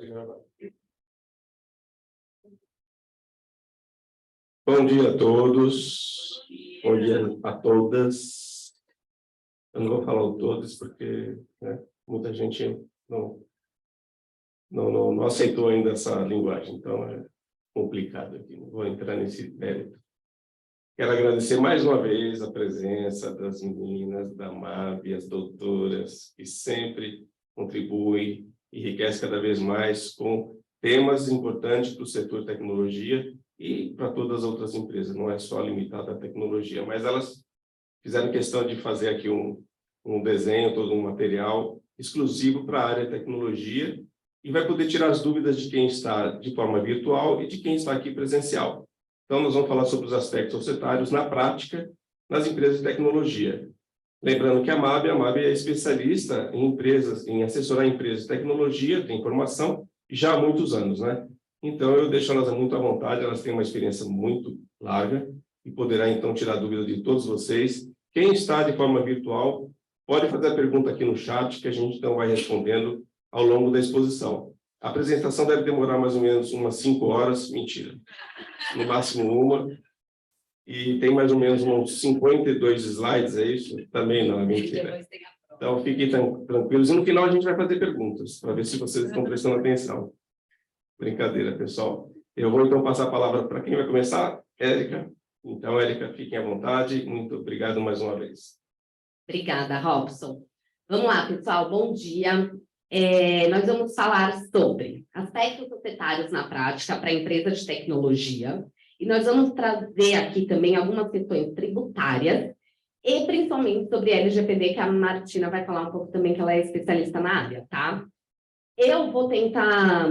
Pode gravar. Bom dia a todos, bom dia a todas. Eu não vou falar o todos porque muita gente não aceitou ainda essa linguagem, então é complicado aqui, não vou entrar nesse mérito. Quero agradecer mais uma vez a presença das meninas, da MAB, as doutoras, que sempre contribuem e enriquecem cada vez mais com temas importantes para o setor de tecnologia e para todas as outras empresas, não é só limitado à tecnologia, mas elas fizeram questão de fazer aqui um desenho, todo um material exclusivo para a área de tecnologia e vai poder tirar as dúvidas de quem está de forma virtual e de quem está aqui presencial. Então, nós vamos falar sobre os aspectos societários na prática nas empresas de tecnologia. Lembrando que a MAB é especialista em empresas, em assessorar empresas de tecnologia, de informação, já há muitos anos, né? Então, eu deixo elas muito à vontade, elas têm uma experiência muito larga e poderá, então, tirar dúvidas de todos vocês. Quem está de forma virtual, pode fazer a pergunta aqui no chat, que a gente, então, vai respondendo ao longo da exposição. A apresentação deve demorar mais ou menos umas 5 horas, mentira, no máximo uma, e tem mais ou menos uns 52 slides, é isso? Também não, é mentira. Então, fiquem tranquilos. E no final a gente vai fazer perguntas, para ver se vocês estão prestando atenção. Brincadeira, pessoal. Eu vou, então, passar a palavra para quem vai começar? Érica. Então, Érica, fiquem à vontade. Muito obrigado mais uma vez. Obrigada, Robson. Vamos lá, pessoal. Bom dia. Nós vamos falar sobre aspectos societários na prática para a empresa de tecnologia. E nós vamos trazer aqui também algumas questões tributárias e principalmente sobre LGPD, que a Martina vai falar um pouco também, que ela é especialista na área, tá? Eu vou tentar...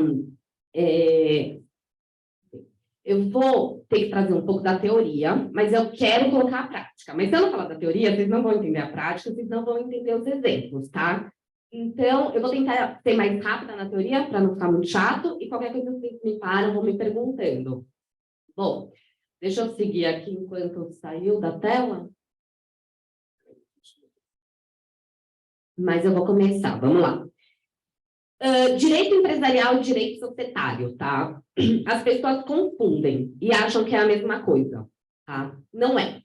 Eu vou ter que trazer um pouco da teoria, mas eu quero colocar a prática. Mas se eu não falar da teoria, vocês não vão entender a prática, vocês não vão entender os exemplos, tá? Então, eu vou tentar ser mais rápida na teoria, para não ficar muito chato, e qualquer coisa que vocês me param, vão me perguntando. Bom, deixa eu seguir aqui enquanto saiu da tela. Mas eu vou começar, vamos lá. Direito empresarial e direito societário, tá? As pessoas confundem e acham que é a mesma coisa, tá? Não é.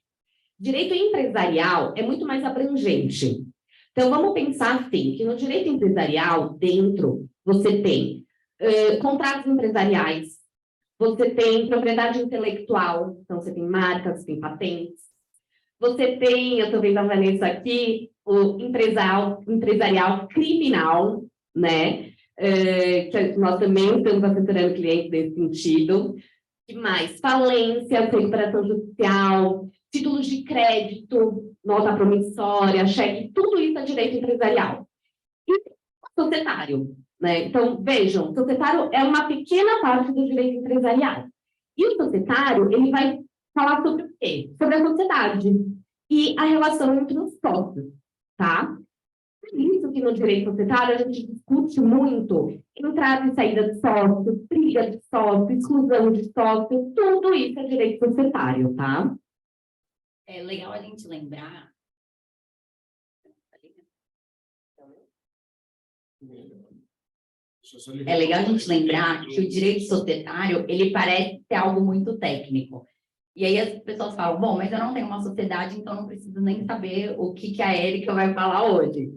Direito empresarial é muito mais abrangente. Então, vamos pensar assim, que no direito empresarial, dentro, você tem contratos empresariais, você tem propriedade intelectual, então você tem marcas, tem patentes. Você tem, eu estou vendo a Vanessa aqui, o empresarial criminal, né? Que nós também estamos assessorando clientes nesse sentido. O que mais? Falência, recuperação judicial, títulos de crédito, nota promissória, cheque, tudo isso é direito empresarial. E societário, né? Então, vejam, societário é uma pequena parte do direito empresarial. E o societário, ele vai falar sobre o quê? Sobre a sociedade e a relação entre os sócios, tá? Por isso que no direito societário a gente discute muito entrada e saída de sócio, briga de sócio, exclusão de sócio, tudo isso é direito societário, tá? É legal a gente lembrar... É legal a gente lembrar que o direito societário, ele parece ser algo muito técnico. E aí as pessoas falam, bom, mas eu não tenho uma sociedade, então não preciso nem saber o que a Érica vai falar hoje.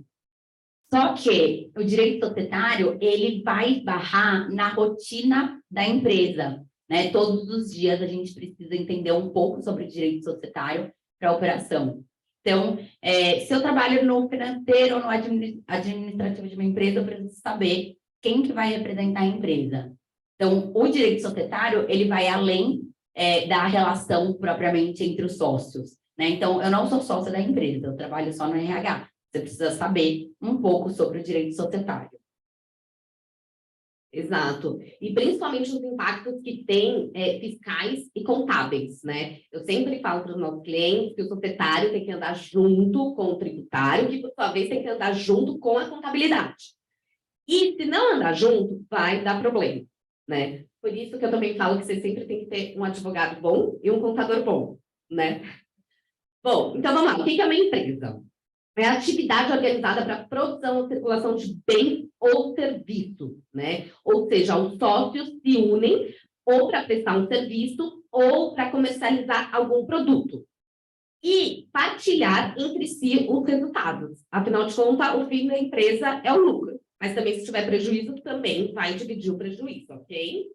Só que o direito societário, ele vai esbarrar na rotina da empresa, né? Todos os dias a gente precisa entender um pouco sobre o direito societário para a operação. Então, se eu trabalho no financeiro ou no administrativo de uma empresa, eu preciso saber quem que vai representar a empresa. Então, o direito societário, ele vai além da relação propriamente entre os sócios, né? Então, eu não sou sócia da empresa, eu trabalho só no RH. Você precisa saber um pouco sobre o direito societário. Exato. E principalmente os impactos que tem fiscais e contábeis, né? Eu sempre falo para os nossos clientes que o societário tem que andar junto com o tributário, que, por sua vez, tem que andar junto com a contabilidade. E, se não andar junto, vai dar problema, né? Por isso que eu também falo que você sempre tem que ter um advogado bom e um contador bom, né? Bom, então vamos lá. O que é uma empresa? é a atividade organizada para produção ou circulação de bens ou serviços, né? Ou seja, os sócios se unem ou para prestar um serviço ou para comercializar algum produto. E partilhar entre si os resultados. Afinal de contas, o fim da empresa é o lucro. Mas também, se tiver prejuízo, também vai dividir o prejuízo, ok?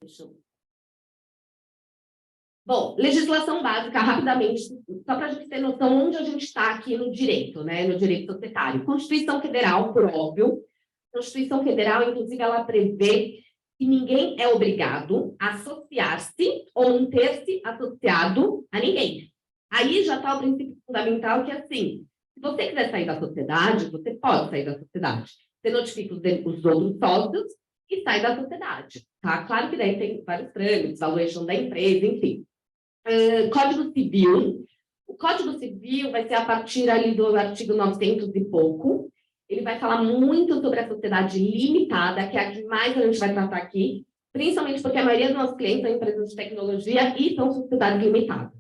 Deixa eu... Bom, legislação básica, rapidamente, só para a gente ter noção onde a gente está aqui no direito, né? No direito societário. Constituição Federal, por óbvio. Constituição Federal, inclusive, ela prevê que ninguém é obrigado a associar-se ou manter-se associado a ninguém. Aí já está o princípio fundamental que é assim, se você quiser sair da sociedade, você pode sair da sociedade. Você notifica os outros sócios e sai da sociedade, tá? Claro que daí tem vários trâmites, valuation da empresa, enfim. Código Civil. O Código Civil vai ser a partir ali do artigo 900 e pouco. Ele vai falar muito sobre a sociedade limitada, que é a que mais a gente vai tratar aqui, principalmente porque a maioria dos nossos clientes são empresas de tecnologia e são sociedades limitadas.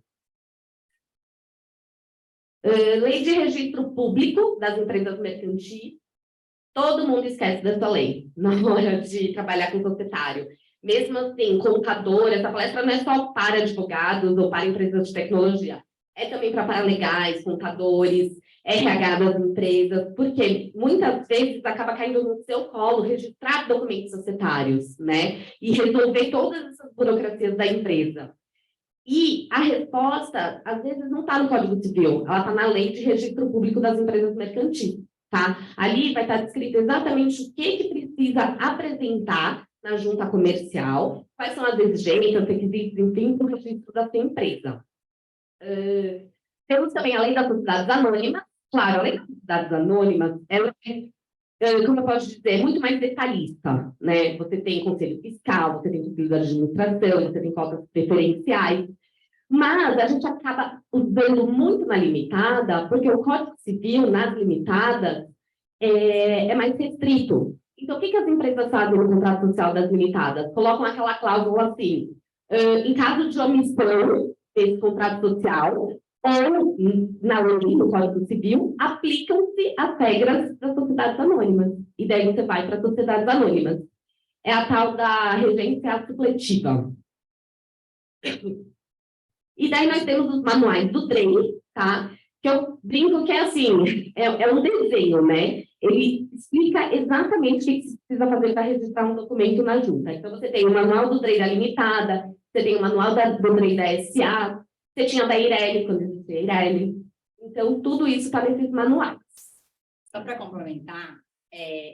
Lei de registro público das empresas mercantis. Todo mundo esquece dessa lei na hora de trabalhar com societário. Mesmo assim, contador, essa palestra não é só para advogados ou para empresas de tecnologia. É também para paralegais, contadores, RH das empresas, porque muitas vezes acaba caindo no seu colo registrar documentos societários, né? E resolver todas essas burocracias da empresa. E a resposta, às vezes, não está no Código Civil, ela está na Lei de Registro Público das Empresas Mercantis, tá? Ali vai estar descrito exatamente o que precisa apresentar na junta comercial, quais são as exigências, requisitos, enfim, para o registro da sua empresa. Temos também a Lei das Sociedades Anônimas. Claro, a Lei das Sociedades Anônimas, ela é, como eu posso dizer, muito mais detalhista, né? Você tem conselho fiscal, você tem conselho de administração, você tem cotas preferenciais, mas a gente acaba usando muito na limitada, porque o Código Civil, nas limitadas, é mais restrito. Então, o que as empresas fazem no contrato social das limitadas? Colocam aquela cláusula assim, em caso de omissão desse contrato social, ou na lei, no Código Civil, aplicam-se as regras das sociedades anônimas. E daí você vai para as sociedades anônimas. É a tal da regência supletiva. E daí nós temos os manuais do DREI, tá? Que eu brinco que é assim, é um desenho, né? Ele explica exatamente o que se precisa fazer para registrar um documento na junta. Então, você tem o manual do DREI da limitada, você tem o manual do DREI da SA, você tinha da Eireli, quando existia a Eireli. Então, tudo isso está nesses manuais. Só para complementar,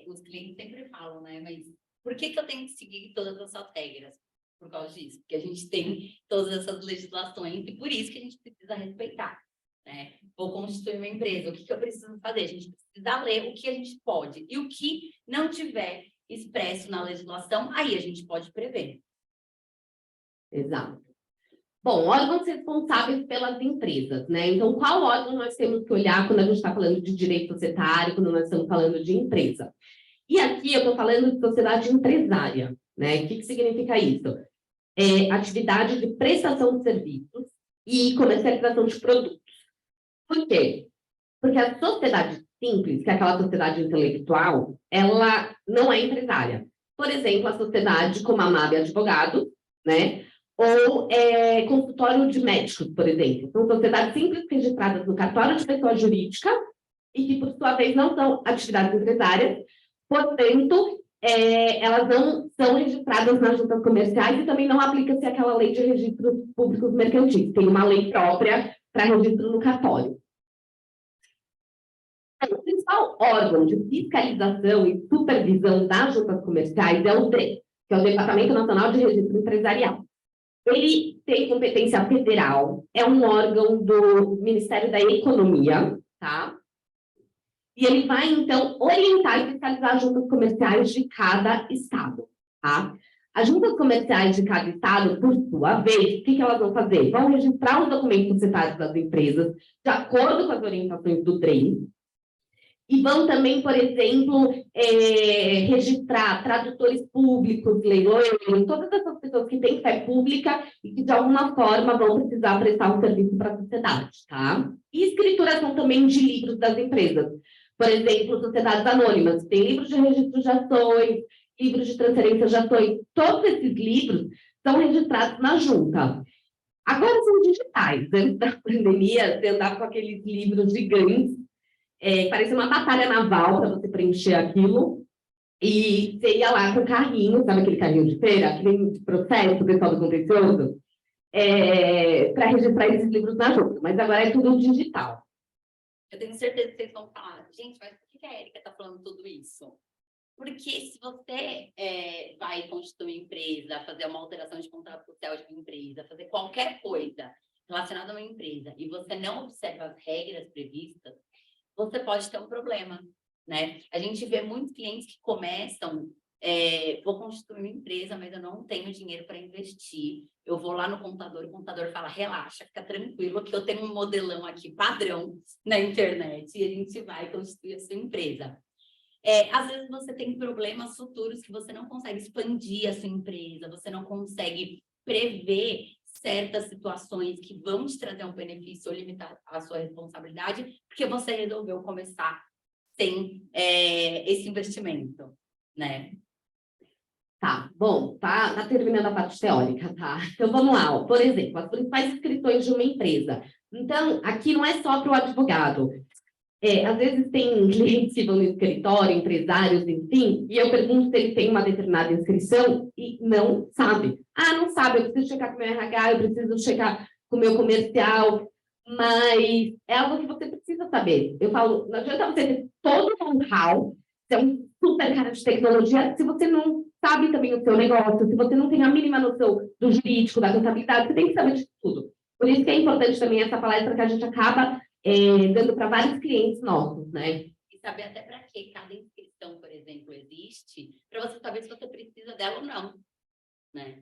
os clientes sempre falam, né? Mas por que eu tenho que seguir todas essas regras? Por causa disso, porque a gente tem todas essas legislações e por isso que a gente precisa respeitar, né? Vou constituir uma empresa, o que eu preciso fazer? A gente precisa ler o que a gente pode e o que não tiver expresso na legislação, aí a gente pode prever. Exato. Bom, órgãos responsáveis pelas empresas, né? Então, qual órgão nós temos que olhar quando a gente está falando de direito societário, quando nós estamos falando de empresa? E aqui eu estou falando de sociedade empresária, né? O que significa isso? Atividade de prestação de serviços e comercialização de produtos. Por quê? Porque a sociedade simples, que é aquela sociedade intelectual, ela não é empresária. Por exemplo, a sociedade como a MAB Advogados, né? Ou consultório de médicos, por exemplo. São sociedades simples registradas no cartório de pessoa jurídica e que, por sua vez, não são atividades empresárias, portanto, elas não são registradas nas juntas comerciais e também não aplica-se aquela lei de registros públicos mercantis. Tem uma lei própria para registro no cartório. O principal órgão de fiscalização e supervisão das juntas comerciais é o DREI, que é o Departamento Nacional de Registro Empresarial. Ele tem competência federal, é um órgão do Ministério da Economia, tá? E ele vai, então, orientar e fiscalizar as juntas comerciais de cada estado, tá? As juntas comerciais de cada estado, por sua vez, o que elas vão fazer? Vão registrar os documentos societários das empresas, de acordo com as orientações do DREI, E vão também, por exemplo, registrar tradutores públicos, leilões, todas essas pessoas que têm fé pública e que, de alguma forma, vão precisar prestar um serviço para a sociedade, tá? E escrituração também de livros das empresas. Por exemplo, sociedades anônimas, tem livros de registro de ações, livros de transferência de ações, todos esses livros são registrados na junta. Agora são digitais. Antes da pandemia, você andava com aqueles livros gigantes, parecia uma batalha naval para você preencher aquilo, e você ia lá com o carrinho, sabe aquele carrinho de feira, aquele de processo, pessoal do contencioso, para registrar esses livros na junta, mas agora é tudo digital. Eu tenho certeza que vocês vão falar, gente, mas por que a Érica está falando tudo isso? Porque se você vai constituir uma empresa, fazer uma alteração de contrato social de uma empresa, fazer qualquer coisa relacionada a uma empresa, e você não observa as regras previstas, você pode ter um problema, né? A gente vê muitos clientes que começam, vou constituir uma empresa, mas eu não tenho dinheiro para investir. Eu vou lá no contador, o contador fala, relaxa, fica tranquilo, que eu tenho um modelão aqui padrão na internet e a gente vai constituir a sua empresa. Às vezes você tem problemas futuros que você não consegue expandir a sua empresa, você não consegue prever certas situações que vão te trazer um benefício ou limitar a sua responsabilidade, porque você resolveu começar sem esse investimento, né? Tá, bom, tá terminando a parte teórica, tá? Então, vamos lá, ó. Por exemplo, as principais inscrições de uma empresa. Então, aqui não é só para o advogado. Às vezes tem clientes que vão no escritório, empresários, enfim, e eu pergunto se ele tem uma determinada inscrição e não sabe. Ah, não sabe, eu preciso checar com o meu RH, eu preciso checar com o meu comercial, mas é algo que você precisa saber. Eu falo, não adianta você ter todo o know-how, ser um super cara de tecnologia, se você não sabe também o seu negócio, se você não tem a mínima noção do jurídico, da contabilidade, você tem que saber de tudo. Por isso que é importante também essa palestra que a gente acaba dando para vários clientes nossos, né? E saber até para que cada inscrição, por exemplo, existe, para você saber se você precisa dela ou não, né?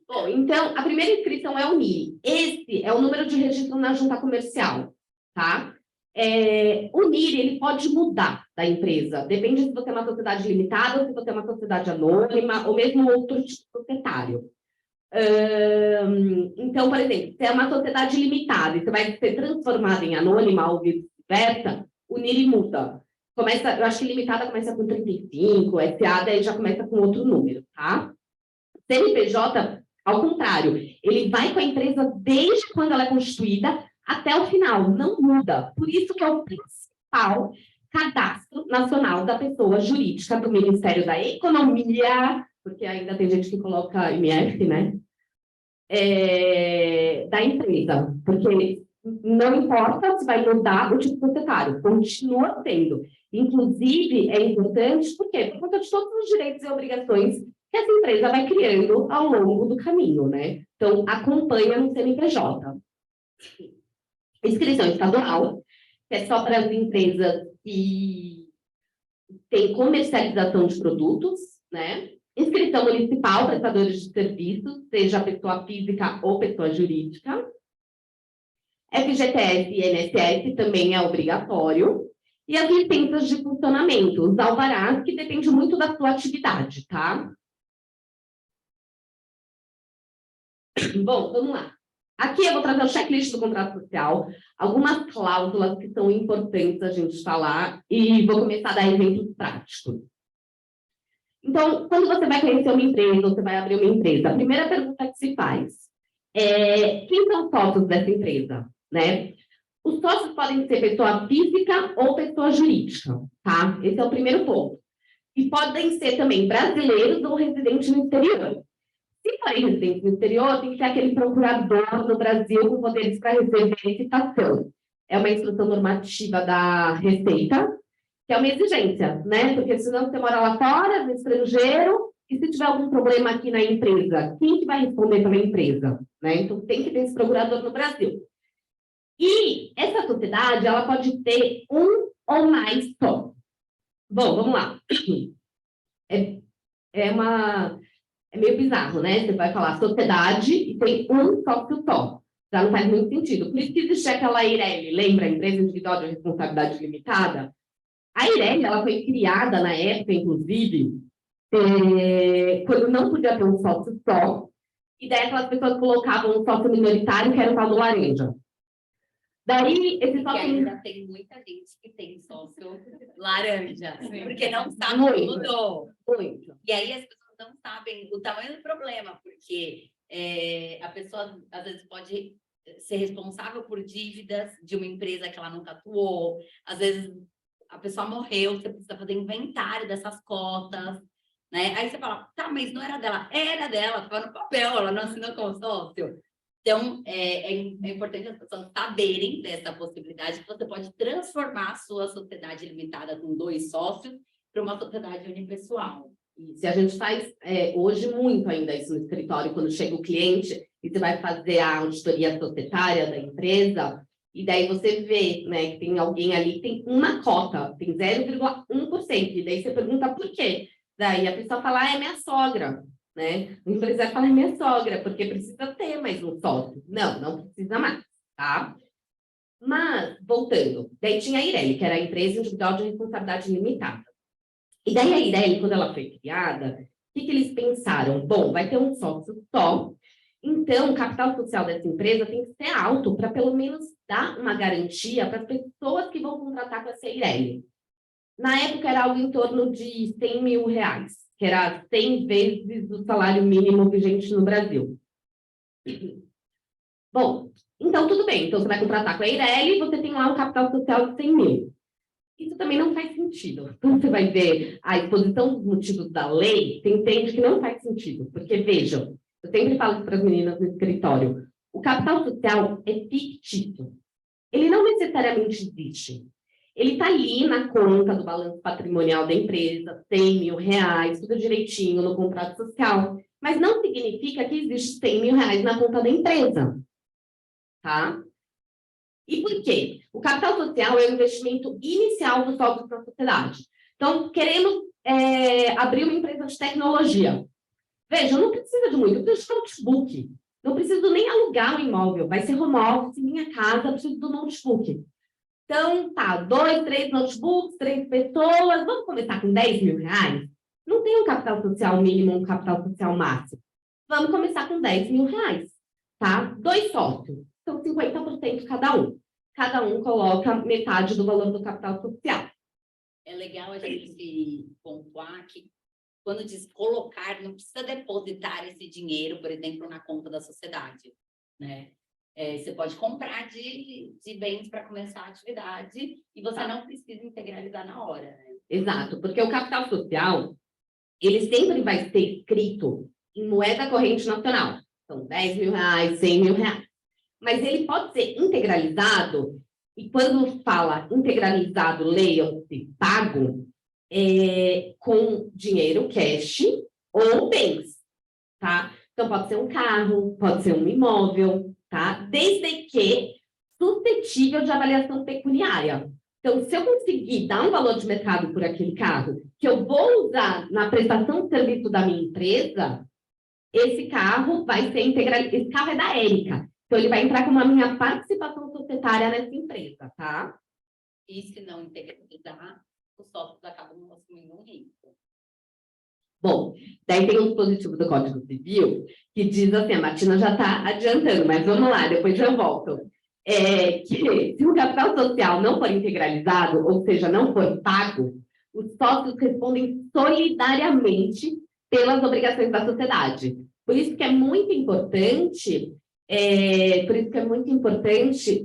Bom, então, a primeira inscrição é o NIR. Esse é o número de registro na junta comercial, tá? O NIR, ele pode mudar da empresa, depende se você é uma sociedade limitada ou se você é uma sociedade anônima, ou mesmo outro tipo societário. Então, por exemplo, se é uma sociedade limitada e você vai ser transformada em anônima ou vice-versa, o NIR muda. Eu acho que limitada começa com 35, SA daí já começa com outro número, tá? CNPJ, ao contrário, ele vai com a empresa desde quando ela é constituída até o final, não muda. Por isso que é o principal cadastro nacional da pessoa jurídica do Ministério da Economia, porque ainda tem gente que coloca MF, né? Da empresa, porque não importa se vai mudar o tipo societário, continua sendo. Inclusive, é importante, por quê? Por conta de todos os direitos e obrigações que essa empresa vai criando ao longo do caminho, né? Então, acompanha no CNPJ. Inscrição estadual, que é só para as empresas que têm comercialização de produtos, né? Inscrição municipal, prestadores de serviços, seja pessoa física ou pessoa jurídica. FGTS e INSS também é obrigatório. E as licenças de funcionamento, os alvarás, que depende muito da sua atividade, tá? Bom, vamos lá. Aqui eu vou trazer o checklist do contrato social, algumas cláusulas que são importantes a gente falar, e vou começar a dar exemplos práticos. Então, quando você vai conhecer uma empresa, você vai abrir uma empresa, a primeira pergunta que se faz é: quem são os sócios dessa empresa, né? Os sócios podem ser pessoa física ou pessoa jurídica, tá? Esse é o primeiro ponto. E podem ser também brasileiros ou residentes no exterior. Se forem residentes no exterior, tem que ter aquele procurador no Brasil com poderes para receber verificação. É uma instrução normativa da Receita, que é uma exigência, né? Porque senão você mora lá fora, no estrangeiro, e se tiver algum problema aqui na empresa, quem que vai responder pela empresa, né? Então, tem que ter esse procurador no Brasil. E essa sociedade, ela pode ter um ou mais só. Bom, vamos lá. É meio bizarro, né? Você vai falar sociedade e tem um sócio só. Já não faz muito sentido. Por isso que existe aquela EIRELI, lembra? Empresa Individual de Responsabilidade Limitada? A Ireli, ela foi criada na época, inclusive, quando não podia ter um sócio só, e daí aquelas pessoas colocavam um sócio minoritário, que era o tal do laranja. Daí, esse Porque sócio... ainda tem muita gente que tem sócio laranja, porque não sabe Muito. tudo. Muito. E aí as pessoas não sabem o tamanho do problema, porque a pessoa às vezes pode ser responsável por dívidas de uma empresa que ela nunca atuou, às vezes a pessoa morreu, você precisa fazer inventário dessas cotas, né? Aí você fala, tá, mas não era dela. Era dela, estava no papel, ela não assinou como sócio. Então, é importante as pessoas saberem dessa possibilidade que você pode transformar a sua sociedade limitada com 2 sócios para uma sociedade unipessoal. Se a gente faz hoje muito ainda isso no escritório, quando chega o cliente e você vai fazer a auditoria societária da empresa, e daí você vê, né, que tem alguém ali que tem uma cota, tem 0,1%, e daí você pergunta por quê? Daí a pessoa fala, é minha sogra, né? O empresário fala, é minha sogra, porque precisa ter mais um sócio. Não, não precisa mais, tá? Mas, voltando, daí tinha a Ireli, que era a empresa individual de responsabilidade limitada. E daí a Ireli, quando ela foi criada, o que eles pensaram? Bom, vai ter um sócio só, então o capital social dessa empresa tem que ser alto para pelo menos dar uma garantia para as pessoas que vão contratar com essa Ireli. Na época era algo em torno de 100 mil reais, que era 100 vezes o salário mínimo vigente no Brasil. Bom, então tudo bem. Então você vai contratar com a Ireli e você tem lá um capital social de 100 mil. Isso também não faz sentido. Quando você vai ver a exposição dos motivos da lei, você entende que não faz sentido. Porque, vejam, eu sempre falo isso para as meninas no escritório, o capital social é fictício. Ele não necessariamente existe. Ele está ali na conta do balanço patrimonial da empresa, 100 mil reais, tudo direitinho no contrato social, mas não significa que existe 100 mil reais na conta da empresa, tá? E por quê? O capital social é o investimento inicial dos sócios na sociedade. Então, queremos abrir uma empresa de tecnologia. Veja, eu não preciso de muito, eu preciso de notebook. Não preciso nem alugar um imóvel, vai ser home office, minha casa, eu preciso do notebook. Então, tá, 2, 3 notebooks, 3 pessoas, vamos começar com 10 mil reais? Não tem um capital social mínimo, um capital social máximo. Vamos começar com 10 mil reais, tá? 2 sócios, então 50% cada um. Cada um coloca metade do valor do capital social. É legal a gente pontuar que quando diz colocar, não precisa depositar esse dinheiro, por exemplo, na conta da sociedade, né? Você pode comprar de bens para começar a atividade e você não precisa integralizar na hora, né? Exato, porque o capital social, ele sempre vai ser escrito em moeda corrente nacional. São 10 mil reais, 100 mil reais. Mas ele pode ser integralizado, e quando fala integralizado, leiam-se pago, com dinheiro cash ou bens, tá? Então, pode ser um carro, pode ser um imóvel, tá? Desde que suscetível de avaliação pecuniária. Então, se eu conseguir dar um valor de mercado por aquele carro, que eu vou usar na prestação de serviço da minha empresa, esse carro vai ser integralizado. Esse carro é da Érica. Então, ele vai entrar como a minha participação societária nessa empresa, tá? E se não integralizar, os sócios acabam assumindo um risco. Bom, daí tem um dispositivo do Código Civil que diz assim, a Martina já está adiantando, mas vamos lá, depois eu volto. Que se o capital social não for integralizado, ou seja, não for pago, os sócios respondem solidariamente pelas obrigações da sociedade. Por isso que é muito importante,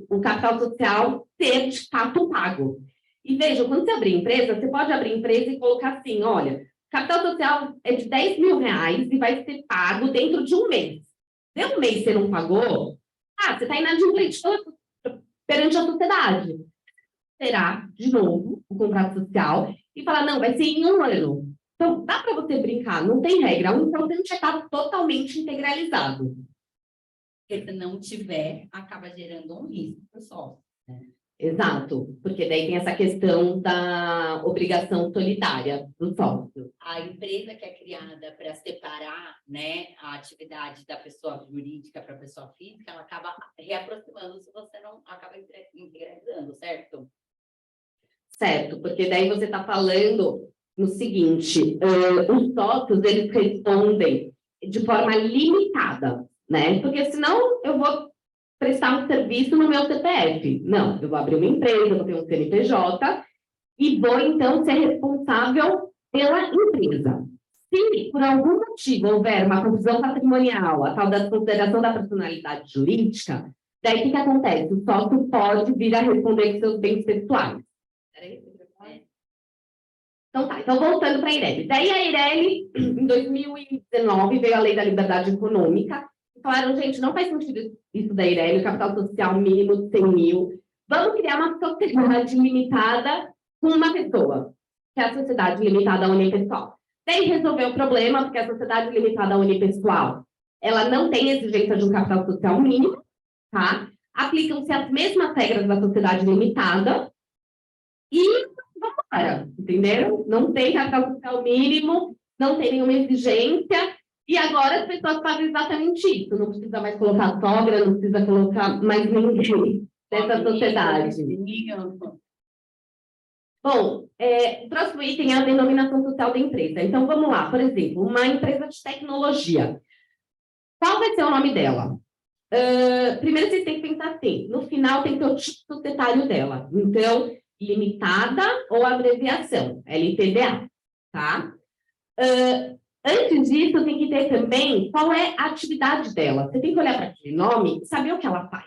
o capital social ser de fato pago. E vejam, quando você abrir empresa, você pode abrir empresa e colocar assim, olha, capital social é de 10 mil reais e vai ser pago dentro de um mês. Deu um mês você não pagou? Você está inadimplente perante a sociedade. Terá, de novo, o contrato social e falar, não, vai ser em um ano. Então, dá para você brincar, não tem regra. O importante é estar totalmente integralizado. Porque se não tiver, acaba gerando um risco para o sócio, né? Exato, porque daí tem essa questão da obrigação solidária do sócio. A empresa que é criada para separar, né, a atividade da pessoa jurídica para a pessoa física, ela acaba reaproximando se você não acaba integralizando, certo? certo, porque daí você está falando no seguinte, os sócios, eles respondem de forma limitada, né? Porque senão eu vou prestar um serviço no meu CPF. Não, eu vou abrir uma empresa, vou ter um CNPJ e vou, então, ser responsável pela empresa. Se, por algum motivo, houver uma confusão patrimonial, a tal da consideração da personalidade jurídica, daí o que acontece? O sócio pode vir a responder com seus bens pessoais. Então tá, então voltando para a Eireli. Daí a Eireli, em 2019, veio a Lei da Liberdade Econômica, e falaram, gente, não faz sentido isso da Eireli, o capital social mínimo de 100 mil, vamos criar uma sociedade limitada com uma pessoa, que é a sociedade limitada unipessoal. Daí resolveu o problema, porque a sociedade limitada unipessoal, ela não tem exigência de um capital social mínimo, tá? Aplicam-se as mesmas regras da sociedade limitada, e vambora, entenderam? Não tem capital social mínimo, não tem nenhuma exigência, e agora as pessoas fazem exatamente isso. Não precisa mais colocar sogra, não precisa colocar mais ninguém dessa sociedade. Bom, o próximo item é a denominação social da empresa. Então, vamos lá. Por exemplo, uma empresa de tecnologia. Qual vai ser o nome dela? Primeiro, vocês têm que pensar assim. No final, tem que ter o tipo societário dela. Então, limitada ou abreviação, LTDA, tá? Antes disso, tem que ter também qual é a atividade dela. Você tem que olhar para aquele nome e saber o que ela faz.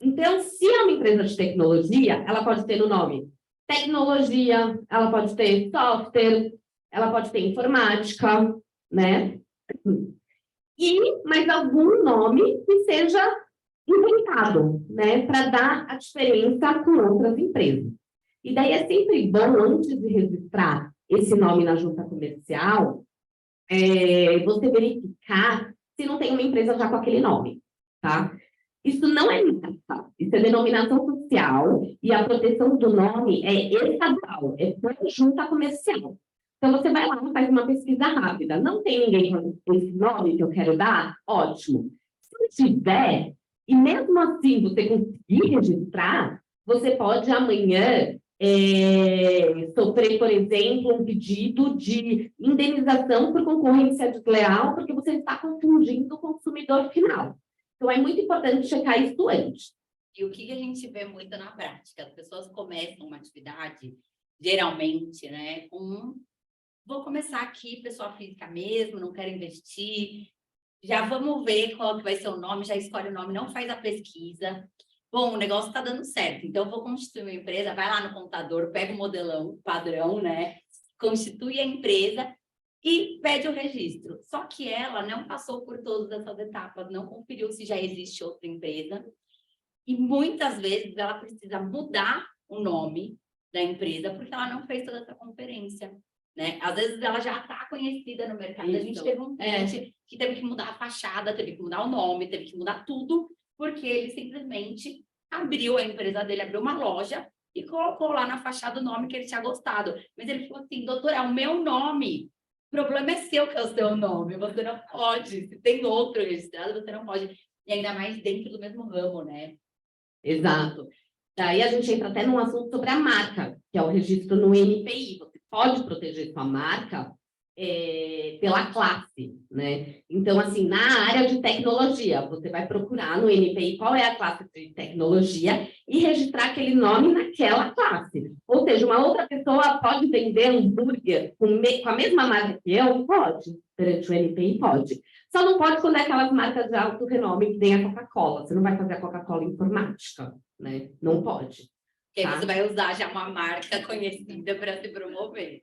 Então, se é uma empresa de tecnologia, ela pode ter no nome tecnologia, ela pode ter software, ela pode ter informática, né? E mais algum nome que seja inventado, né? Para dar a diferença com outras empresas. E daí é sempre bom, antes de registrar esse nome na junta comercial, você verificar se não tem uma empresa já com aquele nome, tá? Isso não é limitação, isso é denominação social e a proteção do nome é estadual, é por junta comercial. Então, você vai lá e faz uma pesquisa rápida. Não tem ninguém com esse nome que eu quero dar? Ótimo. Se tiver, e mesmo assim você conseguir registrar, você pode amanhã sofrer, por exemplo, um pedido de indenização por concorrência desleal, porque você está confundindo o consumidor final. Então, é muito importante checar isso antes. E o que a gente vê muito na prática? As pessoas começam uma atividade, geralmente, né, vou começar aqui, pessoa física mesmo, não quero investir, já vamos ver qual que vai ser o nome, já escolhe o nome, não faz a pesquisa. Bom, o negócio está dando certo, então eu vou constituir uma empresa, vai lá no computador, pega o modelão, padrão, né, constitui a empresa e pede o registro. Só que ela não passou por todas essas etapas, não conferiu se já existe outra empresa. E muitas vezes ela precisa mudar o nome da empresa porque ela não fez toda essa conferência, né? Às vezes ela já está conhecida no mercado. Isso. A gente teve um cliente que teve que mudar a fachada, teve que mudar o nome, teve que mudar tudo, porque ele simplesmente abriu a empresa dele, abriu uma loja e colocou lá na fachada o nome que ele tinha gostado. Mas ele falou assim, doutora, é o meu nome. O problema é seu, que é o seu nome, você não pode. Se tem outro registrado, você não pode. E ainda mais dentro do mesmo ramo, né? Exato. Daí a gente entra até num assunto sobre a marca, que é o registro no NPI. Você pode proteger sua marca pela classe, né? Então, assim, na área de tecnologia, você vai procurar no NPI qual é a classe de tecnologia e registrar aquele nome naquela classe. Ou seja, uma outra pessoa pode vender hambúrguer com a mesma marca que eu? Pode. Perante o NPI, pode. Só não pode quando é aquelas marcas de alto renome que tem a Coca-Cola. Você não vai fazer a Coca-Cola informática, né? Não pode. Porque tá? Você vai usar já uma marca conhecida para se promover.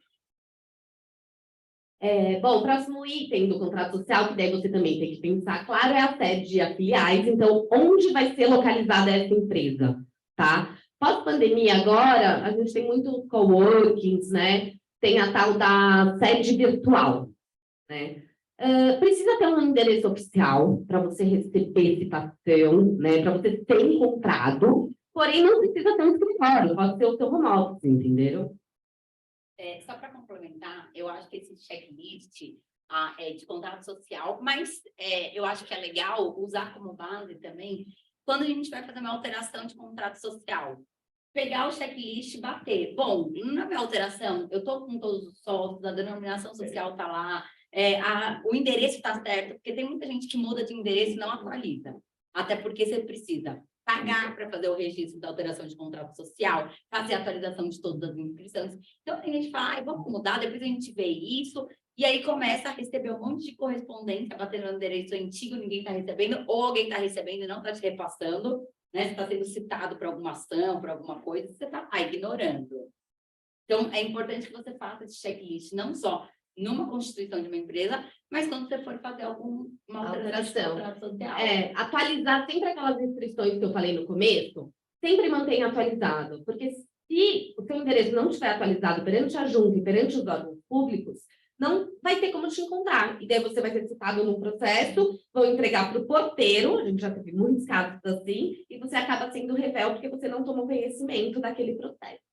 Bom, o próximo item do contrato social, que daí você também tem que pensar, claro, é a sede de filiais. Então, onde vai ser localizada essa empresa, tá? Pós-pandemia agora, a gente tem muitos coworkings, né? Tem a tal da sede virtual, né? Precisa ter um endereço oficial para você receber citação, né? Para você ser encontrado, porém não precisa ter um escritório, pode ser o seu home office, entenderam? Só para complementar, eu acho que esse checklist de contrato social, mas eu acho que é legal usar como base também quando a gente vai fazer uma alteração de contrato social. pegar o checklist e bater. Bom, na minha alteração, eu estou com todos os sócios, a denominação social está lá, o endereço está certo, porque tem muita gente que muda de endereço e não atualiza. Até porque você precisa pagar para fazer o registro da alteração de contrato social, fazer a atualização de todas as inscrições. Então, tem gente que fala, vamos mudar, depois a gente vê isso, e aí começa a receber um monte de correspondência, batendo no endereço antigo, ninguém está recebendo, ou alguém está recebendo e não está te repassando, né? Você está sendo citado para alguma ação, para alguma coisa, você está ignorando. Então, é importante que você faça esse checklist, não só numa constituição de uma empresa, mas quando você for fazer alguma alteração de contrato social. Atualizar sempre aquelas instruções que eu falei no começo, sempre mantenha atualizado, porque se o seu endereço não estiver atualizado perante a junta e perante os órgãos públicos, não vai ter como te encontrar. E daí você vai ser citado num processo, vão entregar para o porteiro, a gente já teve muitos casos assim, e você acaba sendo réu porque você não tomou conhecimento daquele processo.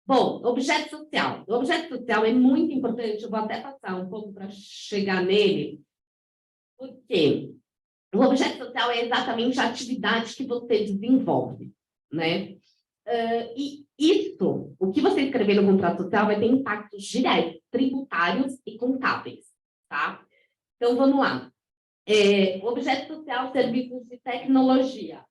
Bom, objeto social. O objeto social é muito importante, eu vou até passar um pouco para chegar nele, porque o objeto social é exatamente a atividade que você desenvolve, né? E isso, o que você escrever no contrato social vai ter impactos diretos, tributários e contábeis, tá? Então, vamos lá. Objeto social, serviços de tecnologia.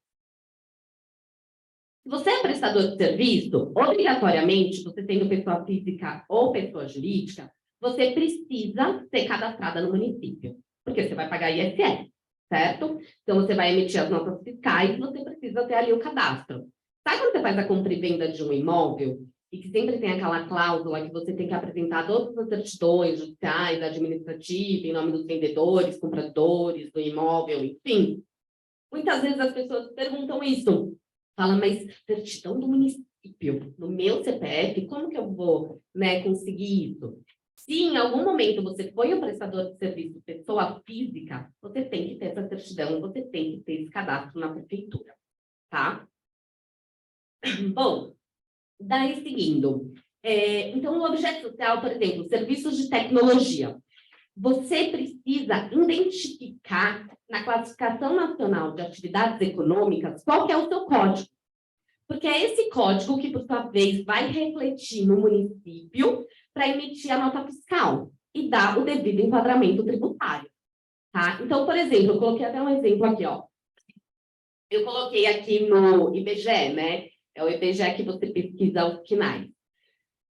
Se você é prestador de serviço, obrigatoriamente, você tendo pessoa física ou pessoa jurídica, você precisa ser cadastrada no município, porque você vai pagar ISS, certo? Então, você vai emitir as notas fiscais, você precisa ter ali o cadastro. Sabe quando você faz a compra e venda de um imóvel e que sempre tem aquela cláusula que você tem que apresentar todas as certidões judiciais, administrativas, em nome dos vendedores, compradores do imóvel, enfim? Muitas vezes as pessoas perguntam isso. Falam, mas certidão do município, no meu CPF, como que eu vou, né, conseguir isso? Se em algum momento você foi um prestador de serviço, pessoa física, você tem que ter essa certidão, você tem que ter esse cadastro na prefeitura, tá? Bom, daí seguindo. Então, o objeto social, por exemplo, serviços de tecnologia. Você precisa identificar na classificação nacional de atividades econômicas qual que é o seu código. Porque é esse código que, por sua vez, vai refletir no município para emitir a nota fiscal e dar o devido enquadramento tributário. Tá? Então, por exemplo, eu coloquei até um exemplo aqui, ó. Eu coloquei aqui no IBGE, né? É o IBGE que você pesquisa os KNAIs.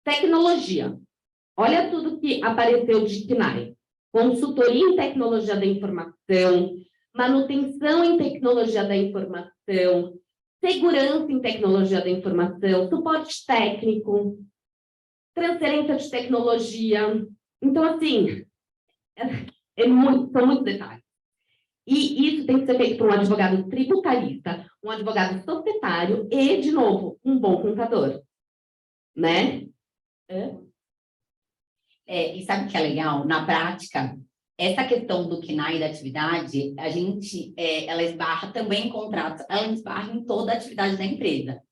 Tecnologia. Olha tudo que apareceu de KNAI. Consultoria em tecnologia da informação, manutenção em tecnologia da informação, segurança em tecnologia da informação, suporte técnico, transferência de tecnologia. Então, assim, são muitos detalhes. E isso tem que ser feito por um advogado tributarista, um advogado societário e, de novo, um bom contador. Né? E sabe o que é legal? Na prática, essa questão do KNAI da atividade, a gente, ela esbarra também em contratos, ela esbarra em toda a atividade da empresa.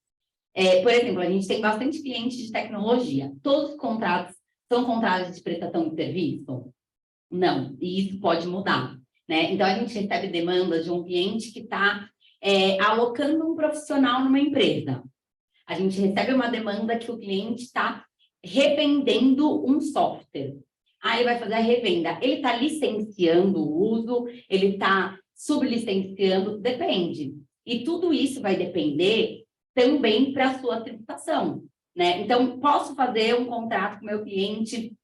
Por exemplo, a gente tem bastante clientes de tecnologia. Todos os contratos são contratos de prestação de serviço? Não, e isso pode mudar. Né? Então, a gente recebe demanda de um cliente que está alocando um profissional numa empresa. A gente recebe uma demanda que o cliente está revendendo um software. Aí ele vai fazer a revenda. Ele está licenciando o uso, ele está sublicenciando, depende. E tudo isso vai depender também para a sua tributação. Né? Então, posso fazer um contrato com o meu cliente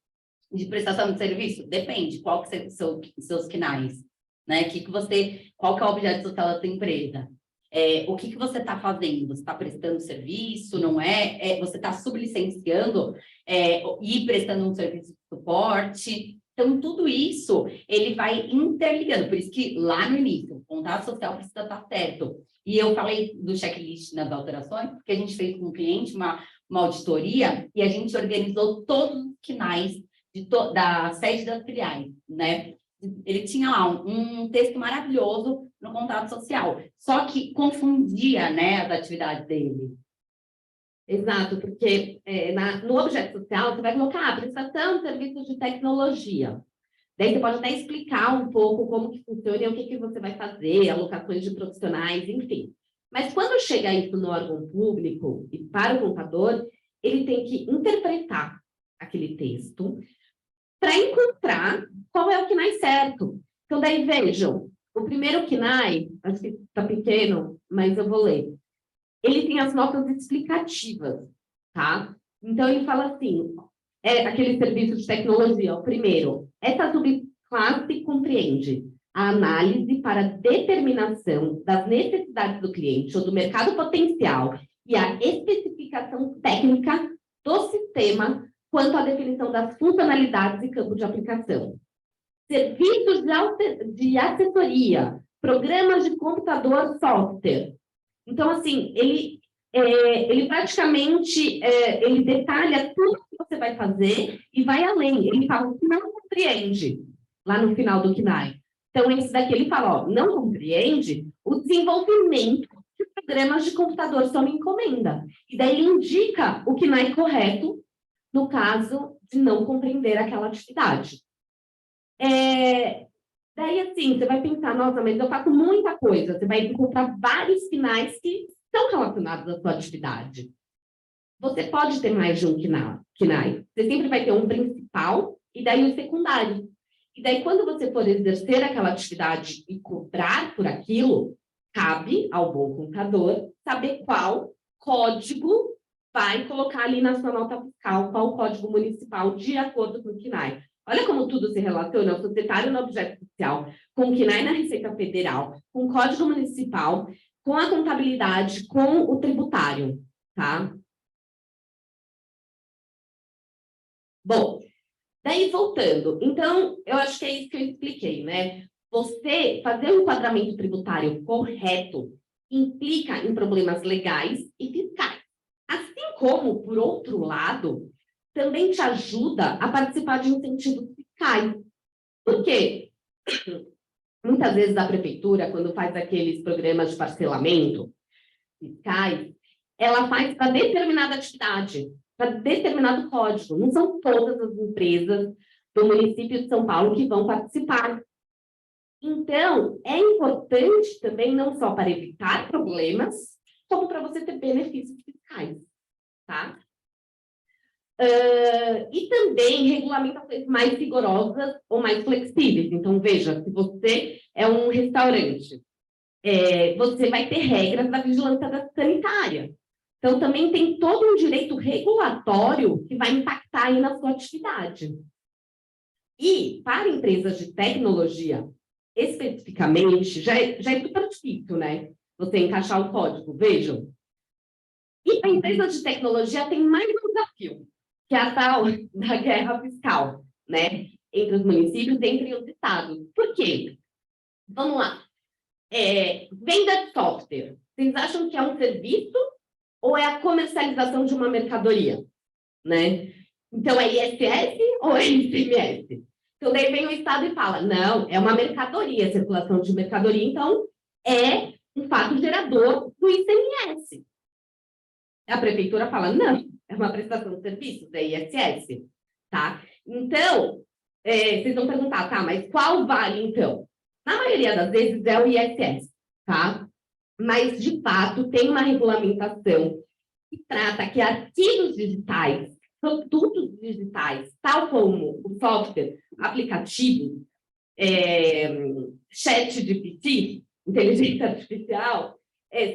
de prestação de serviço? Depende. Qual que são os seus KNAIs? Né? Qual que é o objeto social da sua empresa? O que você está fazendo? Você está prestando serviço, não é? Você está sublicenciando e prestando um serviço de suporte. Então, tudo isso, ele vai interligando. Por isso que, lá no início, o contrato social precisa estar certo. E eu falei do checklist nas alterações, porque a gente fez com o cliente uma auditoria e a gente organizou todos os KNAIs da sede das filiais, né? Ele tinha lá um texto maravilhoso no contrato social, só que confundia, né, as atividades dele. Exato, porque no objeto social você vai colocar prestação de serviços de tecnologia. Daí você pode até explicar um pouco como que funciona e o que você vai fazer, alocações de profissionais, enfim. Mas quando chega isso no órgão público e para o contador, ele tem que interpretar aquele texto para encontrar qual é o KNAI certo. Então, daí vejam, o primeiro KNAI, acho que está pequeno, mas eu vou ler. Ele tem as notas explicativas, tá? Então, ele fala assim, aquele serviço de tecnologia, o primeiro, essa subclasse compreende a análise para determinação das necessidades do cliente ou do mercado potencial e a especificação técnica do sistema quanto à definição das funcionalidades e campo de aplicação. Serviços de assessoria, programas de computador, software. Então, assim, ele praticamente ele detalha tudo que você vai fazer e vai além. Ele fala o que não compreende lá no final do KNAI. Então, esse daqui ele fala, ó, não compreende o desenvolvimento de programas de computador sob encomenda. E daí ele indica o KNAI correto no caso de não compreender aquela atividade. Daí, assim, você vai pensar, nossa, mas eu faço muita coisa. Você vai encontrar vários KNAIs que estão relacionados à sua atividade. Você pode ter mais de um KNAI. Você sempre vai ter um principal e daí o secundário. E daí, quando você for exercer aquela atividade e cobrar por aquilo, cabe ao bom contador saber qual código vai colocar ali na sua nota fiscal, qual código municipal de acordo com o KNAI. Olha como tudo se relaciona, o societário no objeto social, com o KNAI na Receita Federal, com o Código Municipal, com a contabilidade, com o tributário, tá? Bom, daí voltando, então, eu acho que é isso que eu expliquei, né? Você fazer um enquadramento tributário correto implica em problemas legais e fiscais. Assim como, por outro lado, também te ajuda a participar de incentivos fiscais. Por quê? Muitas vezes a prefeitura, quando faz aqueles programas de parcelamento fiscais, ela faz para determinada atividade, para determinado código. Não são todas as empresas do município de São Paulo que vão participar. Então, é importante também, não só para evitar problemas, como para você ter benefícios fiscais, tá? E também regulamentações mais rigorosas ou mais flexíveis. Então, veja, se você é um restaurante, você vai ter regras da vigilância sanitária. Então, também tem todo um direito regulatório que vai impactar aí na sua atividade. E, para empresas de tecnologia, especificamente, já é super difícil, né? Você encaixar o código, vejam. E para empresas de tecnologia tem mais um desafio, que é a tal da guerra fiscal, né? Entre os municípios e entre os estados. Por quê? Vamos lá. Venda de software. Vocês acham que é um serviço ou é a comercialização de uma mercadoria? Né? Então, é ISS ou é ICMS? Então, daí vem o Estado e fala, não, é uma mercadoria, circulação de mercadoria, então é um fato gerador do ICMS. A prefeitura fala, não, é uma prestação de serviços, é ISS, tá? Então, vocês vão perguntar, tá, mas qual vale, então? Na maioria das vezes é o ISS, tá? Mas, de fato, tem uma regulamentação que trata que artigos digitais, produtos digitais, tal como o software, aplicativo, chat GPT, inteligência artificial,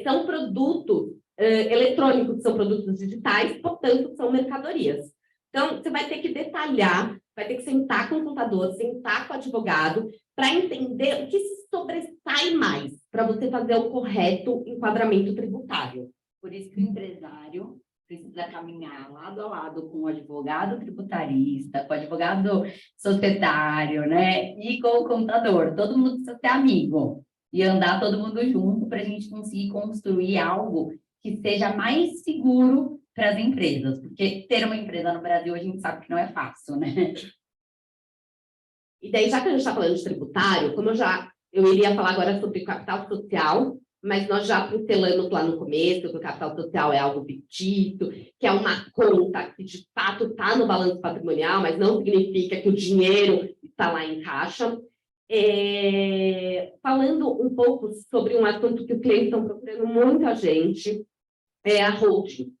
são produtos eletrônicos, são produtos digitais, portanto, são mercadorias. Então, você vai ter que detalhar, vai ter que sentar com o contador, sentar com o advogado, para entender o que se sobressai mais, para você fazer o correto enquadramento tributário. Por isso que o empresário precisa caminhar lado a lado com o advogado tributarista, com o advogado societário, né? E com o contador. Todo mundo precisa ser amigo e andar todo mundo junto para a gente conseguir construir algo que seja mais seguro para as empresas. Porque ter uma empresa no Brasil a gente sabe que não é fácil, né? E daí, já que a gente está falando de tributário, como eu iria falar agora sobre capital social, mas nós já pincelamos lá no começo que o capital social é algo fictício, que é uma conta que, de fato, está no balanço patrimonial, mas não significa que o dinheiro está lá em caixa. Falando um pouco sobre um assunto que os clientes estão procurando muita gente, é a holding.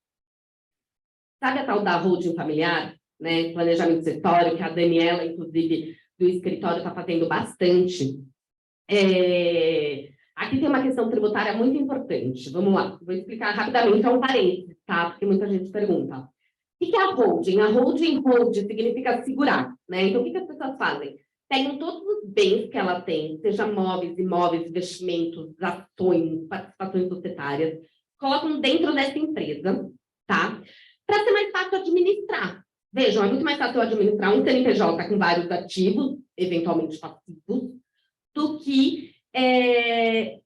Sabe a tal da holding familiar, né? Planejamento de escritório, que a Daniela, inclusive, do escritório está fazendo bastante. Aqui tem uma questão tributária muito importante. Vamos lá, vou explicar rapidamente, é um parênteses, tá? Porque muita gente pergunta. O que é a holding? A holding, hold, significa segurar, né? Então, o que as pessoas fazem? Pegam todos os bens que ela tem, seja móveis, imóveis, investimentos, ações, participações societárias, colocam dentro dessa empresa, tá? Para ser mais fácil administrar. Vejam, é muito mais fácil eu administrar um CNPJ com vários ativos, eventualmente passivos, do que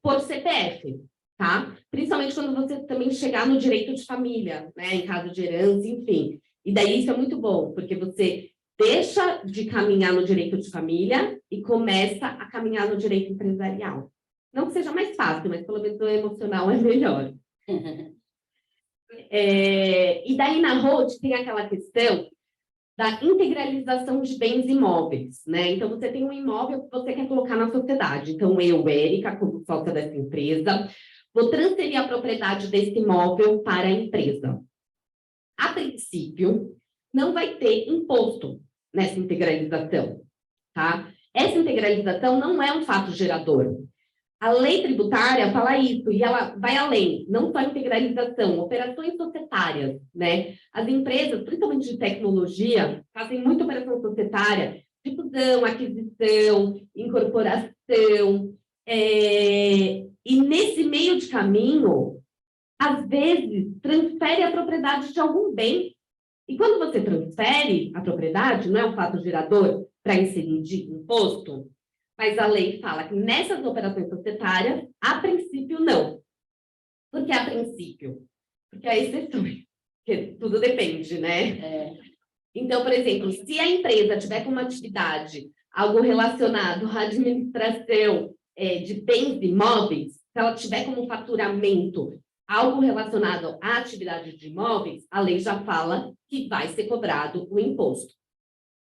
por CPF, tá? Principalmente quando você também chegar no direito de família, né? Em caso de herança, enfim. E daí isso é muito bom, porque você deixa de caminhar no direito de família e começa a caminhar no direito empresarial. Não que seja mais fácil, mas pelo menos o emocional é melhor. E daí na Hold tem aquela questão da integralização de bens imóveis, né? Então, você tem um imóvel que você quer colocar na sociedade. Então, eu, Érica, como sócia dessa empresa, vou transferir a propriedade desse imóvel para a empresa. A princípio, não vai ter imposto nessa integralização, tá? Essa integralização não é um fato gerador. A lei tributária fala isso, e ela vai além, não só integralização, operações societárias, né? As empresas, principalmente de tecnologia, fazem muita operação societária, de fusão, aquisição, incorporação, e nesse meio de caminho, às vezes, transfere a propriedade de algum bem. E quando você transfere a propriedade, não é um fato gerador para incidir de imposto, mas a lei fala que nessas operações societárias, a princípio, não. Por que a princípio? Porque há exceções, porque tudo depende, né? Então, por exemplo, se a empresa tiver como atividade algo relacionado à administração de bens imóveis, se ela tiver como faturamento algo relacionado à atividade de imóveis, a lei já fala que vai ser cobrado o imposto,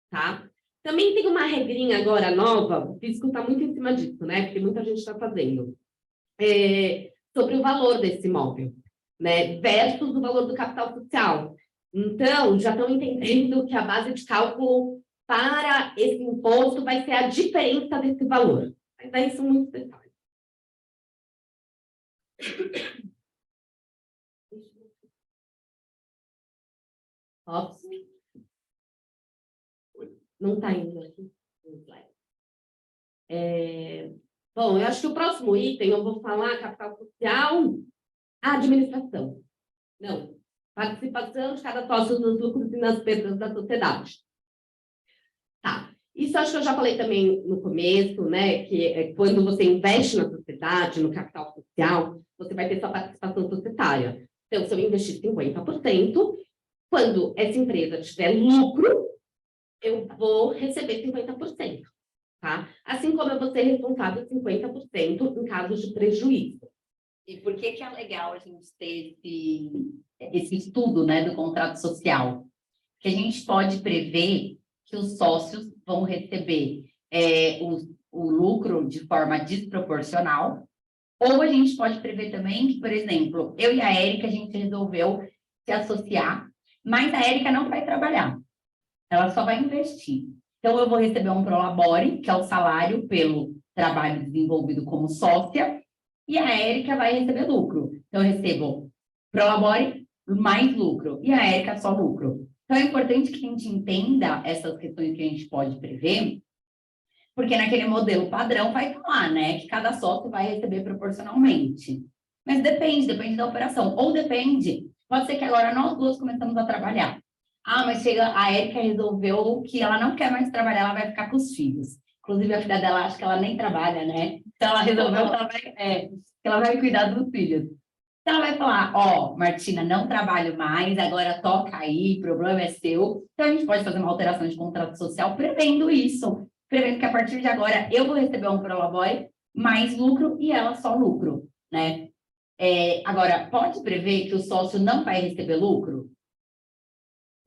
tá? Também tem uma regrinha agora nova, o fisco está muito em cima disso, né? Porque muita gente está fazendo, sobre o valor desse imóvel, né? Versus o valor do capital social. Então, já estão entendendo que a base de cálculo para esse imposto vai ser a diferença desse valor. Mas aí são muitos detalhes. Ops. Não está indo aqui. Bom, eu acho que o próximo item eu vou falar capital social, administração. Não, participação de cada sócio nos lucros e nas perdas da sociedade. Tá, isso acho que eu já falei também no começo, né, que quando você investe na sociedade, no capital social, você vai ter sua participação societária. Então, se eu investir 50%, quando essa empresa tiver lucro, eu vou receber 50%, tá? Assim como eu vou ser responsável 50% em caso de prejuízo. E por que que é legal a gente ter esse estudo, né, do contrato social? Que a gente pode prever que os sócios vão receber o lucro de forma desproporcional, ou a gente pode prever também que, por exemplo, eu e a Érica, a gente resolveu se associar, mas a Érica não vai trabalhar. Ela só vai investir. Então, eu vou receber um prolabore, que é o salário pelo trabalho desenvolvido como sócia, e a Érica vai receber lucro. Então, eu recebo prolabore mais lucro, e a Érica só lucro. Então, é importante que a gente entenda essas questões que a gente pode prever, porque naquele modelo padrão vai falar, né, que cada sócio vai receber proporcionalmente. Mas depende da operação. Ou depende, pode ser que agora nós duas começamos a trabalhar. Ah, mas chega, a Érica resolveu que ela não quer mais trabalhar, ela vai ficar com os filhos. Inclusive, a filha dela acha que ela nem trabalha, né? Então, ela resolveu que ela vai cuidar dos filhos. Então, ela vai falar, ó, Martina, não trabalho mais, agora toca aí, problema é seu. Então, a gente pode fazer uma alteração de contrato social prevendo isso. Prevendo que, a partir de agora, eu vou receber um prolabore mais lucro e ela só lucro, né? Agora, pode prever que o sócio não vai receber lucro?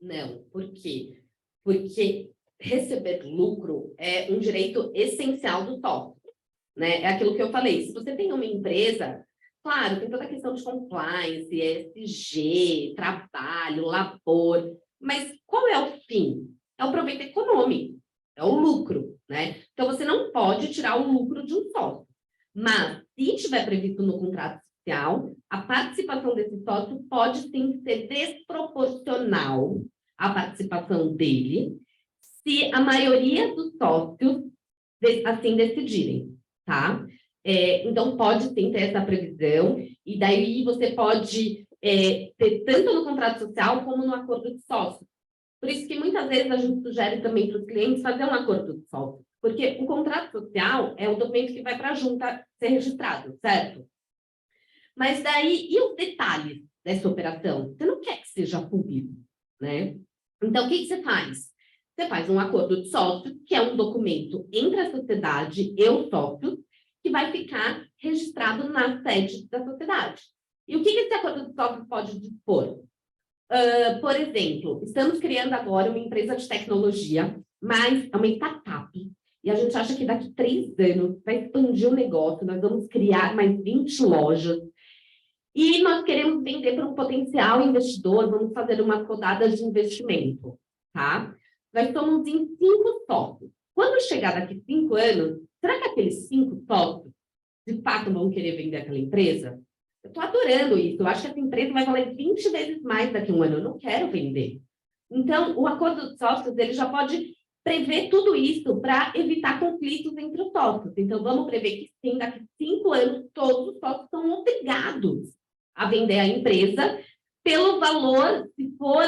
Não, por quê? Porque receber lucro é um direito essencial do sócio, né? É aquilo que eu falei. Se você tem uma empresa, claro, tem toda a questão de compliance, ESG, trabalho, labor, mas qual é o fim? É o proveito econômico, é o lucro, né? Então, você não pode tirar o lucro de um sócio. Mas, se estiver previsto no contrato social, a participação desse sócio pode sim ser desproporcional à participação dele, se a maioria dos sócios assim decidirem, tá? Então, pode sim ter essa previsão, e daí você pode ter tanto no contrato social como no acordo de sócio. Por isso que muitas vezes a gente sugere também para os clientes fazer um acordo de sócio, porque o contrato social é o documento que vai para a junta ser registrado, certo? Mas daí, e os detalhes dessa operação? Você não quer que seja público, né? Então, o que você faz? Você faz um acordo de sócio, que é um documento entre a sociedade e os sócios, que vai ficar registrado na sede da sociedade. E o que esse acordo de sócio pode dispor? Por exemplo, estamos criando agora uma empresa de tecnologia, mas é uma startup. E a gente acha que daqui 3 anos vai expandir o negócio, nós vamos criar mais 20 lojas. E nós queremos vender para um potencial investidor, vamos fazer uma rodada de investimento, tá? Nós somos em 5 sócios. Quando chegar daqui 5 anos, será que aqueles 5 sócios, de fato, vão querer vender aquela empresa? Eu estou adorando isso. Eu acho que essa empresa vai valer 20 vezes mais daqui a um ano. Eu não quero vender. Então, o acordo de sócios, ele já pode prever tudo isso para evitar conflitos entre os sócios. Então, vamos prever que, sim, daqui 5 anos, todos os sócios são obrigados a vender a empresa pelo valor, se for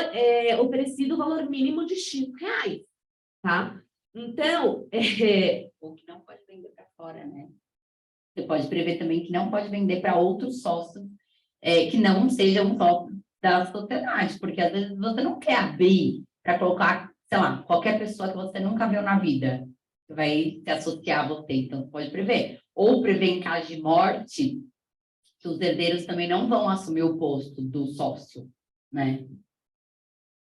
oferecido o valor mínimo de X reais, tá? Então... O que não pode vender para fora, né? Você pode prever também que não pode vender para outros sócios que não sejam sócios da sociedade, porque às vezes você não quer abrir para colocar, sei lá, qualquer pessoa que você nunca viu na vida, que vai se associar a você, então você pode prever. Ou prever em caso de morte, que os herdeiros também não vão assumir o posto do sócio, né?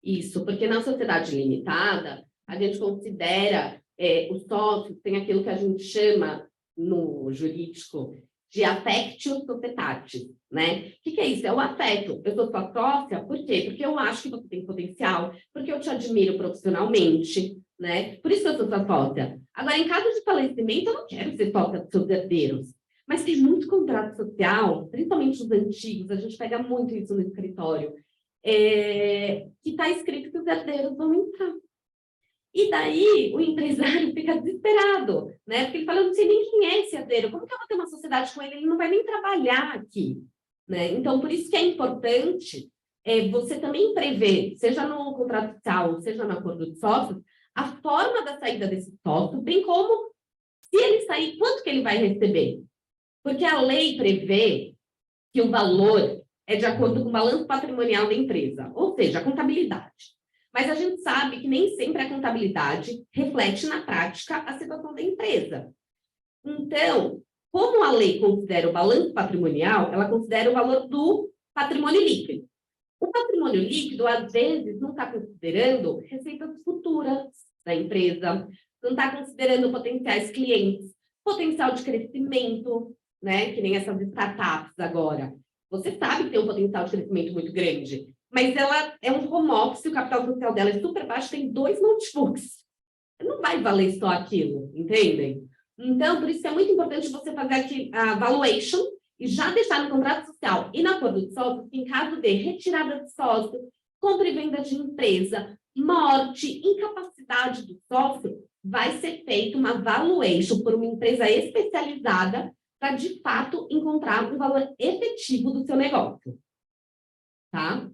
Isso, porque na sociedade limitada, a gente considera os sócios, tem aquilo que a gente chama no jurídico de affectio societatis, né? O que é isso? É o afeto. Eu sou sua sócia, por quê? Porque eu acho que você tem potencial, porque eu te admiro profissionalmente, né? Por isso que eu sou sua sócia. Agora, em caso de falecimento, eu não quero ser sócia dos seus herdeiros. Mas tem muito contrato social, principalmente os antigos, a gente pega muito isso no escritório, que está escrito que os herdeiros vão entrar. E daí o empresário fica desesperado, né? Porque ele fala, eu não sei nem quem é esse herdeiro, como que eu vou ter uma sociedade com ele? Ele não vai nem trabalhar aqui, né? Então, por isso que é importante você também prever, seja no contrato social, seja no acordo de sócios, a forma da saída desse sócio, bem como, se ele sair, quanto que ele vai receber? Porque a lei prevê que o valor é de acordo com o balanço patrimonial da empresa, ou seja, a contabilidade. Mas a gente sabe que nem sempre a contabilidade reflete na prática a situação da empresa. Então, como a lei considera o balanço patrimonial, ela considera o valor do patrimônio líquido. O patrimônio líquido, às vezes, não está considerando receitas futuras da empresa, não está considerando potenciais clientes, potencial de crescimento, né? Que nem essas startups agora. Você sabe que tem um potencial de crescimento muito grande, mas ela é um home office, o capital social dela é super baixo, tem 2 notebooks. Não vai valer só aquilo, entendem? Então, por isso é muito importante você fazer aqui a valuation e já deixar no contrato social e no acordo de sócio, em caso de retirada de sócio, compra e venda de empresa, morte, incapacidade do sócio, vai ser feita uma valuation por uma empresa especializada para, de fato, encontrar um valor efetivo do seu negócio. Tá?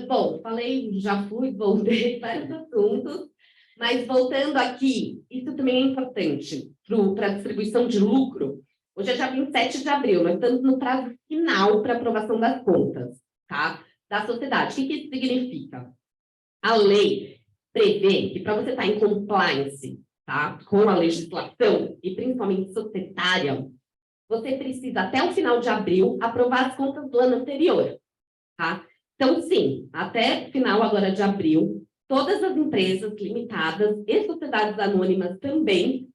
Bom, falei, já voltei vários assuntos, mas voltando aqui, isso também é importante para a distribuição de lucro. Hoje é dia 27 de abril, nós estamos no prazo final para aprovação das contas, tá? Da sociedade. O que isso significa? A lei prevê que para você estar em compliance, tá, com a legislação, e principalmente societária, você precisa, até o final de abril, aprovar as contas do ano anterior, tá? Então, sim, até final agora de abril, todas as empresas limitadas e sociedades anônimas também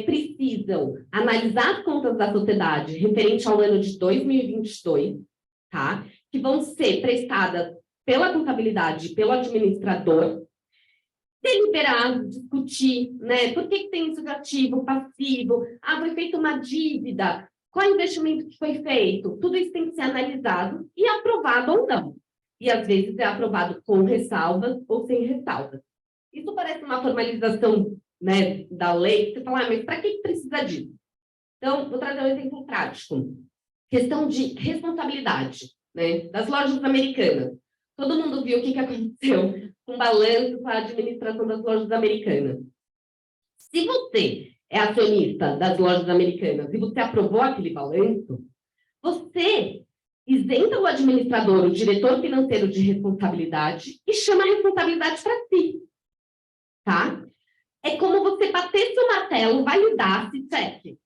precisam analisar as contas da sociedade referente ao ano de 2022, tá? Que vão ser prestadas pela contabilidade, pelo administrador, deliberar, discutir, né? Por que tem isso de ativo, passivo? Foi feita uma dívida, qual investimento que foi feito? Tudo isso tem que ser analisado e aprovado ou não. E, às vezes, é aprovado com ressalvas ou sem ressalvas. Isso parece uma formalização, né, da lei, você fala, mas para que precisa disso? Então, vou trazer um exemplo prático. Questão de responsabilidade, né, das lojas americanas. Todo mundo viu o que aconteceu com o balanço, com a administração das lojas americanas. Se você é acionista das lojas americanas e você aprovou aquele balanço, você isenta o administrador, o diretor financeiro de responsabilidade e chama a responsabilidade para si, tá? É como você batesse o martelo, validar-se, cheque.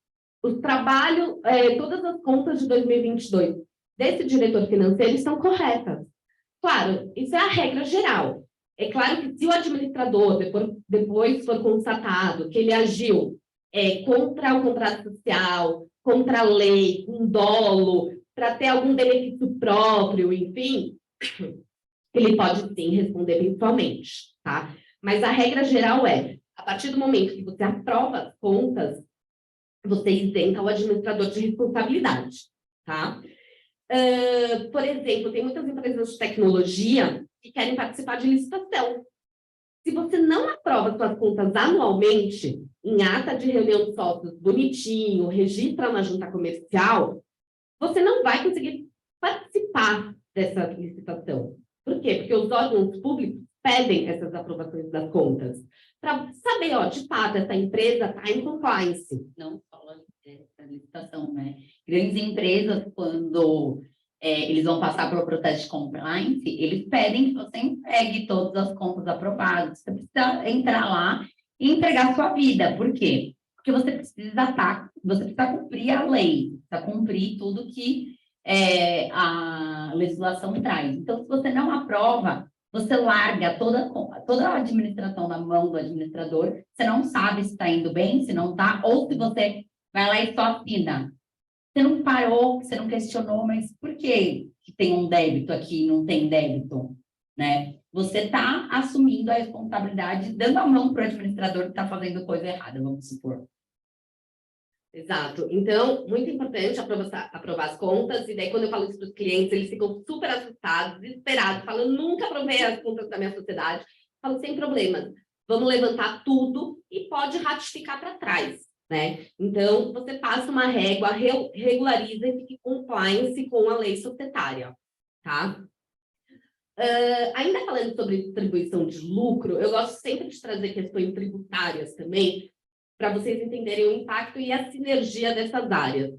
Os trabalhos, todas as contas de 2022 desse diretor financeiro estão corretas. Claro, isso é a regra geral. É claro que se o administrador depois for constatado que ele agiu contra o contrato social, contra a lei, com dolo, para ter algum benefício próprio, enfim, ele pode sim responder pessoalmente, tá? Mas a regra geral a partir do momento que você aprova as contas, você isenta o administrador de responsabilidade, tá? Por exemplo, tem muitas empresas de tecnologia que querem participar de licitação. Se você não aprova suas contas anualmente, em ata de reunião de sócios bonitinho, registra na junta comercial, você não vai conseguir participar dessa licitação. Por quê? Porque os órgãos públicos pedem essas aprovações das contas, para saber, de fato, essa empresa está em compliance. Não só essa licitação, né? Grandes empresas, quando eles vão passar pelo processo de compliance, eles pedem que você entregue todas as contas aprovadas. Você precisa entrar lá e entregar sua vida. Por quê? Porque você precisa cumprir a lei, precisa cumprir tudo que a legislação traz. Então, se você não aprova, você larga toda a administração na mão do administrador, você não sabe se está indo bem, se não está, ou se você vai lá e só assina. Você não parou, você não questionou, mas por que tem um débito aqui e não tem débito? Né? Você está assumindo a responsabilidade, dando a mão para o administrador que está fazendo coisa errada, vamos supor. Exato. Então, muito importante aprovar as contas, e daí quando eu falo isso para os clientes, eles ficam super assustados, desesperados, falam, nunca aprovei as contas da minha sociedade. Falo, sem problemas, vamos levantar tudo e pode ratificar para trás, né? Então, você passa uma régua, regulariza e fica em compliance com a lei societária, tá? Ainda falando sobre distribuição de lucro, eu gosto sempre de trazer questões tributárias também, para vocês entenderem o impacto e a sinergia dessas áreas.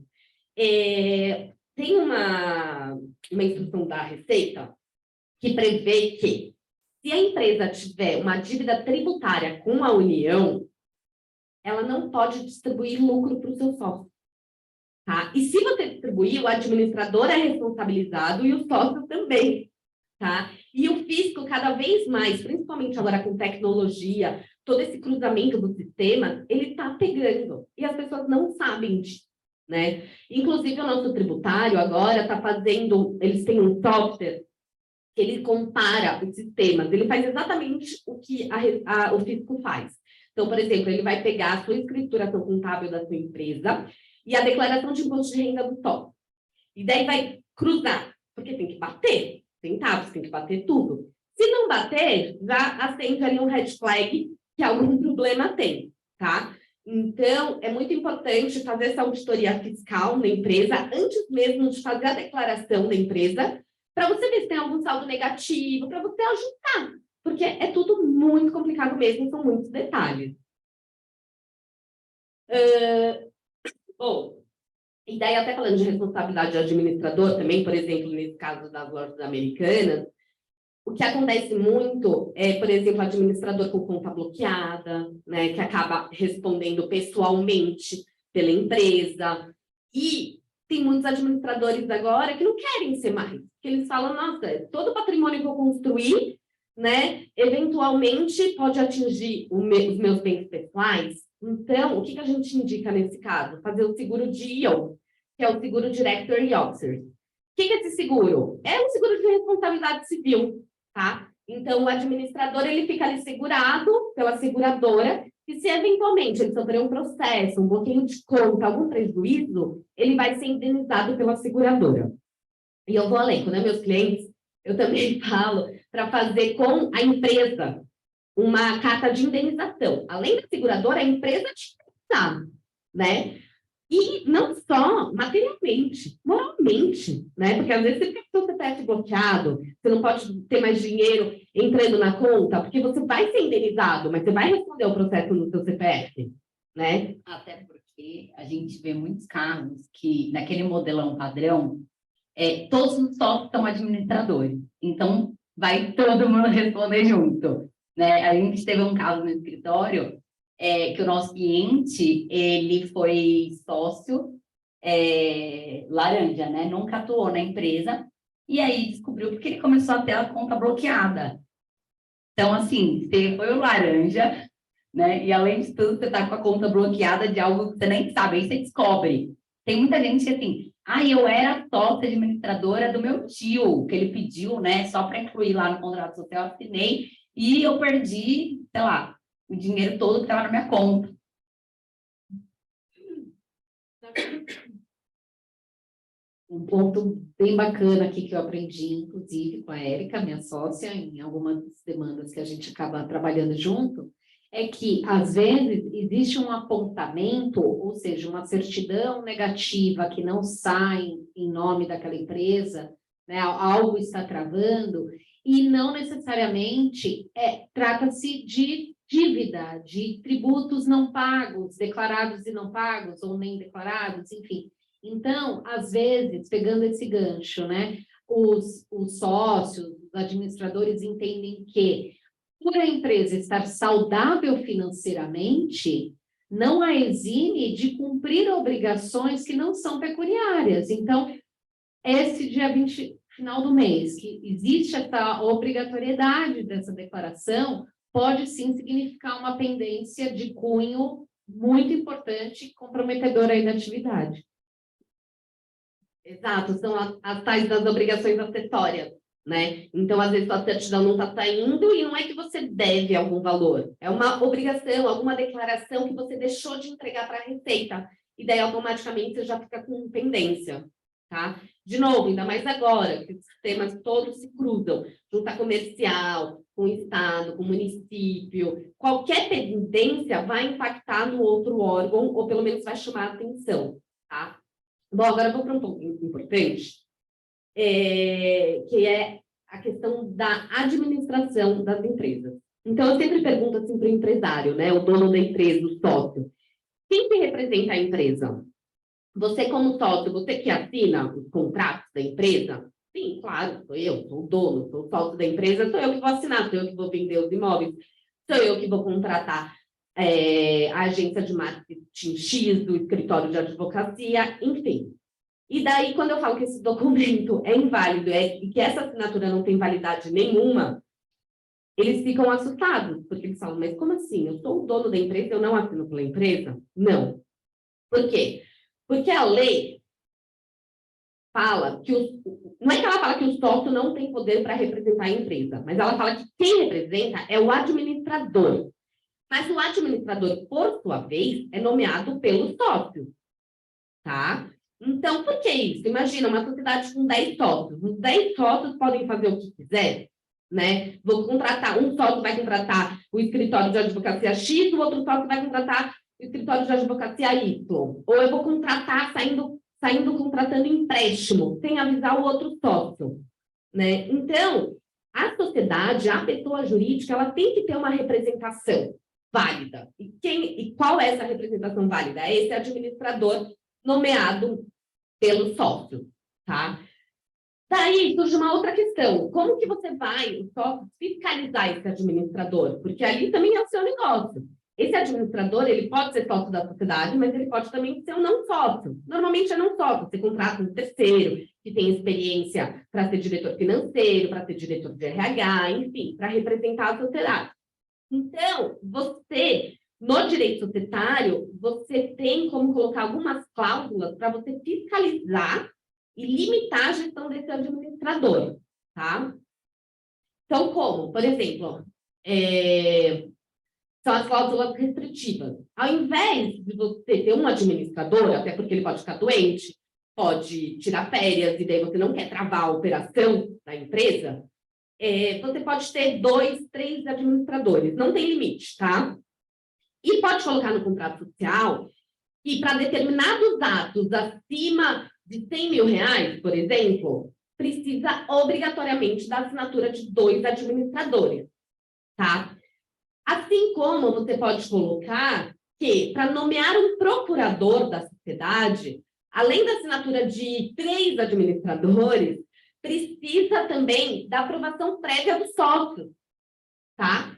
Tem uma instrução da Receita que prevê que, se a empresa tiver uma dívida tributária com a União, ela não pode distribuir lucro para o seu sócio. Tá? E se você distribuir, o administrador é responsabilizado e o sócio também. Tá? E o fisco, cada vez mais, principalmente agora com tecnologia, todo esse cruzamento do sistema, ele está pegando. E as pessoas não sabem disso, né? Inclusive, o nosso tributário agora está fazendo... Eles têm um software que ele compara os sistemas. Ele faz exatamente o que o fisco faz. Então, por exemplo, ele vai pegar a sua escrituração contábil da sua empresa e a declaração de imposto de renda do sócio. E daí vai cruzar, porque tem que bater centavos, tem que bater tudo. Se não bater, já acende ali um red flag que algum problema tem, tá? Então, é muito importante fazer essa auditoria fiscal na empresa antes mesmo de fazer a declaração da empresa, para você ver se tem algum saldo negativo, para você ajustar, porque é tudo muito complicado mesmo, são muitos detalhes. Bom, e daí até falando de responsabilidade do administrador também, por exemplo, nesse caso das lojas americanas, o que acontece muito é, por exemplo, o administrador com conta bloqueada, né, que acaba respondendo pessoalmente pela empresa. E tem muitos administradores agora que não querem ser mais, que eles falam, nossa, todo o patrimônio que eu construí né? Eventualmente pode atingir os meus bens pessoais. Então, o que a gente indica nesse caso? Fazer o seguro de EO, que é o seguro Director e Officers. O que é esse seguro? É um seguro de responsabilidade civil, tá? Então, o administrador, ele fica ali segurado pela seguradora, e se eventualmente ele sofrer um processo, um bloqueio de conta, algum prejuízo, ele vai ser indenizado pela seguradora. E eu vou além, quando é meus clientes, eu também falo para fazer com a empresa uma carta de indenização. Além da seguradora, a empresa te indeniza, né? E não só materialmente, moralmente, né? Porque às vezes você fica com o seu CPF bloqueado, você não pode ter mais dinheiro entrando na conta, porque você vai ser indenizado, mas você vai responder o processo no seu CPF, né? Até porque a gente vê muitos casos que, naquele modelão padrão, todos os sócios são administradores. Então, vai todo mundo responder junto, né? A gente teve um caso no escritório que o nosso cliente, ele foi sócio laranja, né? Nunca atuou na empresa, e aí descobriu porque ele começou a ter a conta bloqueada. Então, assim, você foi o laranja, né? E além de tudo, você está com a conta bloqueada de algo que você nem sabe, aí você descobre. Tem muita gente que, assim, eu era sócia administradora do meu tio, que ele pediu, né? Só para incluir lá no contrato social, eu assinei, e eu perdi, sei lá, o dinheiro todo que estava na minha conta. Um ponto bem bacana aqui que eu aprendi, inclusive, com a Érica, minha sócia, em algumas demandas que a gente acaba trabalhando junto, é que, às vezes, existe um apontamento, ou seja, uma certidão negativa que não sai em nome daquela empresa, né, algo está travando, e não necessariamente trata-se de dívida, de tributos não pagos, declarados e não pagos, ou nem declarados, enfim. Então, às vezes, pegando esse gancho, né, os sócios, os administradores entendem que, por a empresa estar saudável financeiramente, não a exime de cumprir obrigações que não são pecuniárias. Então, esse dia 20, final do mês, que existe essa obrigatoriedade dessa declaração, pode sim significar uma pendência de cunho muito importante e comprometedora aí da atividade. Exato, são as tais das obrigações acessórias, né? Então, às vezes, a certidão não está saindo e não é que você deve algum valor, é uma obrigação, alguma declaração que você deixou de entregar para a Receita, e daí automaticamente você já fica com pendência, tá? De novo, ainda mais agora, que os sistemas todos se cruzam, junta comercial, com o Estado, com o município, qualquer pendência vai impactar no outro órgão, ou pelo menos vai chamar a atenção, tá? Bom, agora eu vou para um ponto importante, que é a questão da administração das empresas. Então, eu sempre pergunto assim para o empresário, né, o dono da empresa, o sócio, quem que representa a empresa? Você como sócio, você que assina os contratos da empresa? Sim, claro, sou eu, sou o dono, sou o sócio da empresa, sou eu que vou assinar, sou eu que vou vender os imóveis, sou eu que vou contratar a agência de marketing X do escritório de advocacia, enfim. E daí, quando eu falo que esse documento é inválido e que essa assinatura não tem validade nenhuma, eles ficam assustados, porque eles falam, mas como assim? Eu sou o dono da empresa, eu não assino pela empresa? Não. Por quê? Porque a lei fala que não é que ela fala que o sócio não tem poder para representar a empresa, mas ela fala que quem representa é o administrador. Mas o administrador, por sua vez, é nomeado pelo sócio, tá? Então, por que isso? Imagina uma sociedade com 10 sócios. Os 10 sócios podem fazer o que quiser, né? Vou contratar, um sócio vai contratar o escritório de advocacia X, o outro sócio vai contratar o escritório de advocacia Y. Ou eu vou contratar, saindo contratando empréstimo, sem avisar o outro sócio, né? Então, a sociedade, a pessoa jurídica, ela tem que ter uma representação válida. E qual é essa representação válida? É esse administrador nomeado pelo sócio, tá? Daí surge uma outra questão. Como que você vai, o sócio, fiscalizar esse administrador? Porque ali também é o seu negócio. Esse administrador, ele pode ser sócio da sociedade, mas ele pode também ser um não sócio. Normalmente é não sócio, você contrata um terceiro, que tem experiência para ser diretor financeiro, para ser diretor de RH, enfim, para representar a sociedade. Então, você, no direito societário, você tem como colocar algumas cláusulas para você fiscalizar e limitar a gestão desse administrador, tá? Então, como? Por exemplo, são as cláusulas restritivas. Ao invés de você ter um administrador, até porque ele pode ficar doente, pode tirar férias, e daí você não quer travar a operação da empresa, você pode ter 2, 3 administradores, não tem limite, tá? E pode colocar no contrato social que para determinados atos acima de 100 mil reais, por exemplo, precisa obrigatoriamente da assinatura de 2 administradores, tá? Assim como você pode colocar que, para nomear um procurador da sociedade, além da assinatura de 3 administradores, precisa também da aprovação prévia do sócio, tá?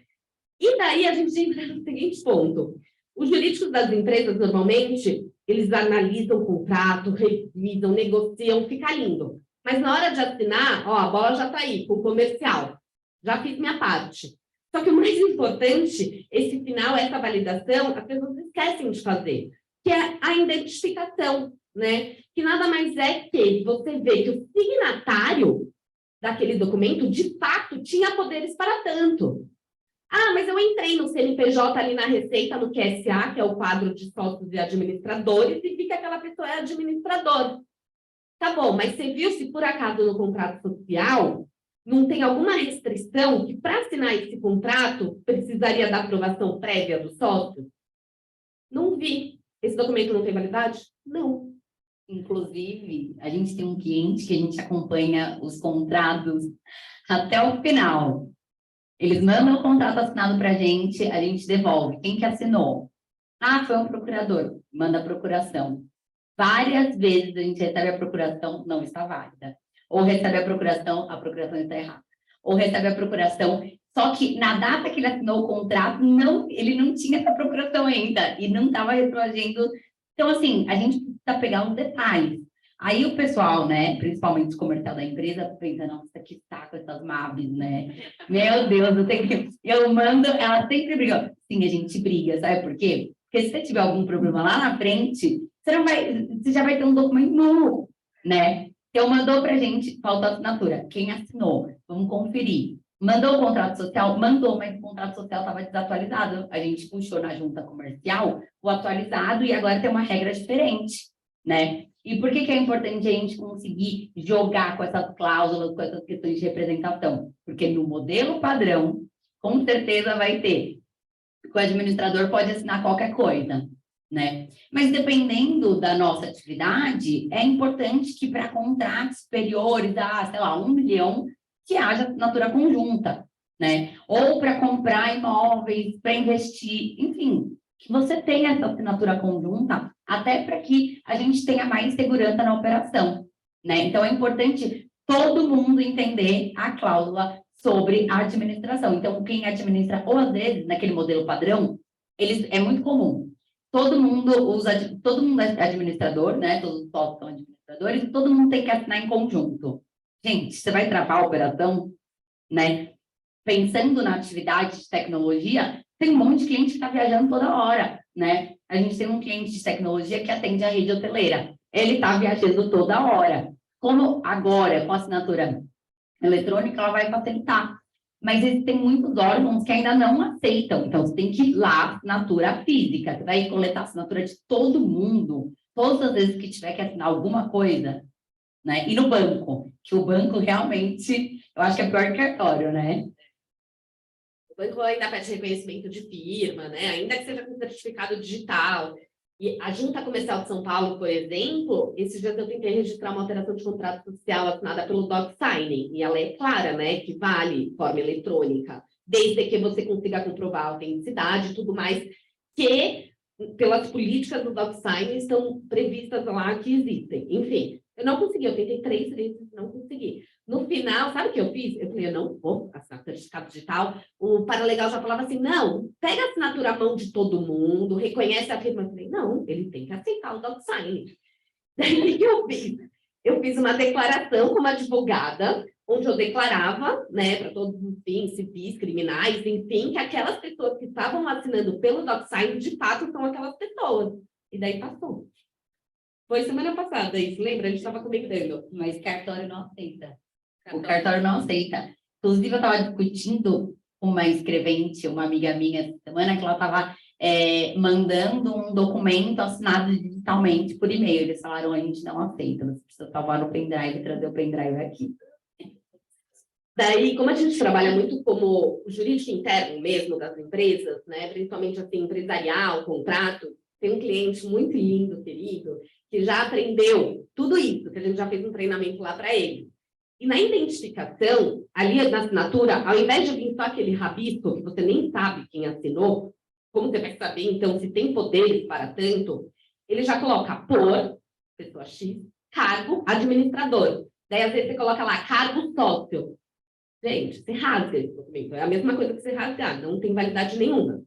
E daí a gente entra no seguinte ponto. Os jurídicos das empresas, normalmente, eles analisam o contrato, revisam, negociam, fica lindo. Mas na hora de assinar, ó, a bola já está aí, com o comercial. Já fiz minha parte. Só que o mais importante, esse final, essa validação, as pessoas esquecem de fazer, que é a identificação, né? Que nada mais é que você vê que o signatário daquele documento, de fato, tinha poderes para tanto. Ah, mas eu entrei no CNPJ ali na Receita, no QSA, que é o quadro de sócios e administradores, e vi que aquela pessoa é administrador. Tá bom, mas você viu se por acaso no contrato social não tem alguma restrição que para assinar esse contrato precisaria da aprovação prévia do sócio? Não vi. Esse documento não tem validade? Não. Inclusive, a gente tem um cliente que a gente acompanha os contratos até o final. Eles mandam o contrato assinado para a gente devolve. Quem que assinou? Ah, foi um procurador. Manda a procuração. Várias vezes a gente recebe a procuração, não está válida. Ou recebe a procuração está errada. Ou recebe a procuração, só que na data que ele assinou o contrato, ele não tinha essa procuração ainda, e não estava retroagindo. Então, assim, a gente precisa pegar uns detalhes. Aí o pessoal, né, principalmente os comercial da empresa, pensa, nossa, que saco essas MABs, né? Meu Deus, eu mando, ela sempre briga. Sim, a gente briga, sabe por quê? Porque se você tiver algum problema lá na frente, você já vai ter um documento nulo, né? Então, mandou para a gente, falta assinatura. Quem assinou? Vamos conferir. Mandou o contrato social? Mandou, mas o contrato social estava desatualizado. A gente puxou na junta comercial o atualizado e agora tem uma regra diferente, né? E por que é importante a gente conseguir jogar com essas cláusulas, com essas questões de representação? Porque no modelo padrão, com certeza vai ter. O administrador pode assinar qualquer coisa, né? Mas dependendo da nossa atividade, é importante que para contratos superiores a, sei lá, 1 milhão, que haja assinatura conjunta, né? Ou para comprar imóveis, para investir, enfim, que você tenha essa assinatura conjunta, até para que a gente tenha mais segurança na operação, né? Então, é importante todo mundo entender a cláusula sobre a administração. Então, quem administra, ou às vezes, naquele modelo padrão, é muito comum. Todo mundo é administrador, né? Todos os sócios são administradores, e todo mundo tem que assinar em conjunto. Gente, você vai travar a operação, né? Pensando na atividade de tecnologia, tem um monte de cliente que está viajando toda hora, né? A gente tem um cliente de tecnologia que atende a rede hoteleira. Ele está viajando toda hora. Como agora, com a assinatura eletrônica, ela vai facilitar. Mas existem muitos órgãos que ainda não aceitam. Então, você tem que ir lá, assinatura física. Você vai coletar a assinatura de todo mundo, todas as vezes que tiver que assinar alguma coisa, né? E no banco, que o banco realmente, eu acho que é pior que cartório, né? O banco ainda pede reconhecimento de firma, né? Ainda que seja com certificado digital. E a Junta Comercial de São Paulo, por exemplo, esses dias eu tentei registrar uma alteração de contrato social assinada pelo DocSigning, e ela é clara, né, que vale forma eletrônica, desde que você consiga comprovar a autenticidade e tudo mais, que pelas políticas do DocSigning estão previstas lá que existem. Enfim, eu não consegui, eu tentei 3 vezes, não consegui. No final, sabe o que eu fiz? Eu falei, eu não vou assinar certificado digital. O paralegal já falava assim, não, pega a assinatura à mão de todo mundo, reconhece a firma. Eu falei, não, ele tem que aceitar o DocuSign. Daí o que eu fiz? Eu fiz uma declaração como advogada, onde eu declarava, né, para todos os fins civis, criminais, enfim, que aquelas pessoas que estavam assinando pelo DocuSign, de fato, são aquelas pessoas. E daí passou. Foi semana passada isso, lembra? A gente estava comentando. Mas cartório não aceita. O cartório não aceita. Inclusive, eu estava discutindo com uma escrevente, uma amiga minha, essa semana, que ela estava mandando um documento assinado digitalmente por e-mail. Eles falaram, a gente não aceita, você precisa salvar no pendrive e trazer o pendrive aqui. Daí, como a gente trabalha muito como jurídico interno mesmo das empresas, né, principalmente assim, empresarial, contrato, tem um cliente muito lindo, querido, que já aprendeu tudo isso, que a gente já fez um treinamento lá para ele. E na identificação, ali na assinatura, ao invés de vir só aquele rabisco, que você nem sabe quem assinou, como você vai saber, então, se tem poderes para tanto, ele já coloca por, pessoa X, cargo, administrador. Daí, às vezes, você coloca lá, cargo sócio. Gente, você rasga esse documento. É a mesma coisa que você rasgar, não tem validade nenhuma.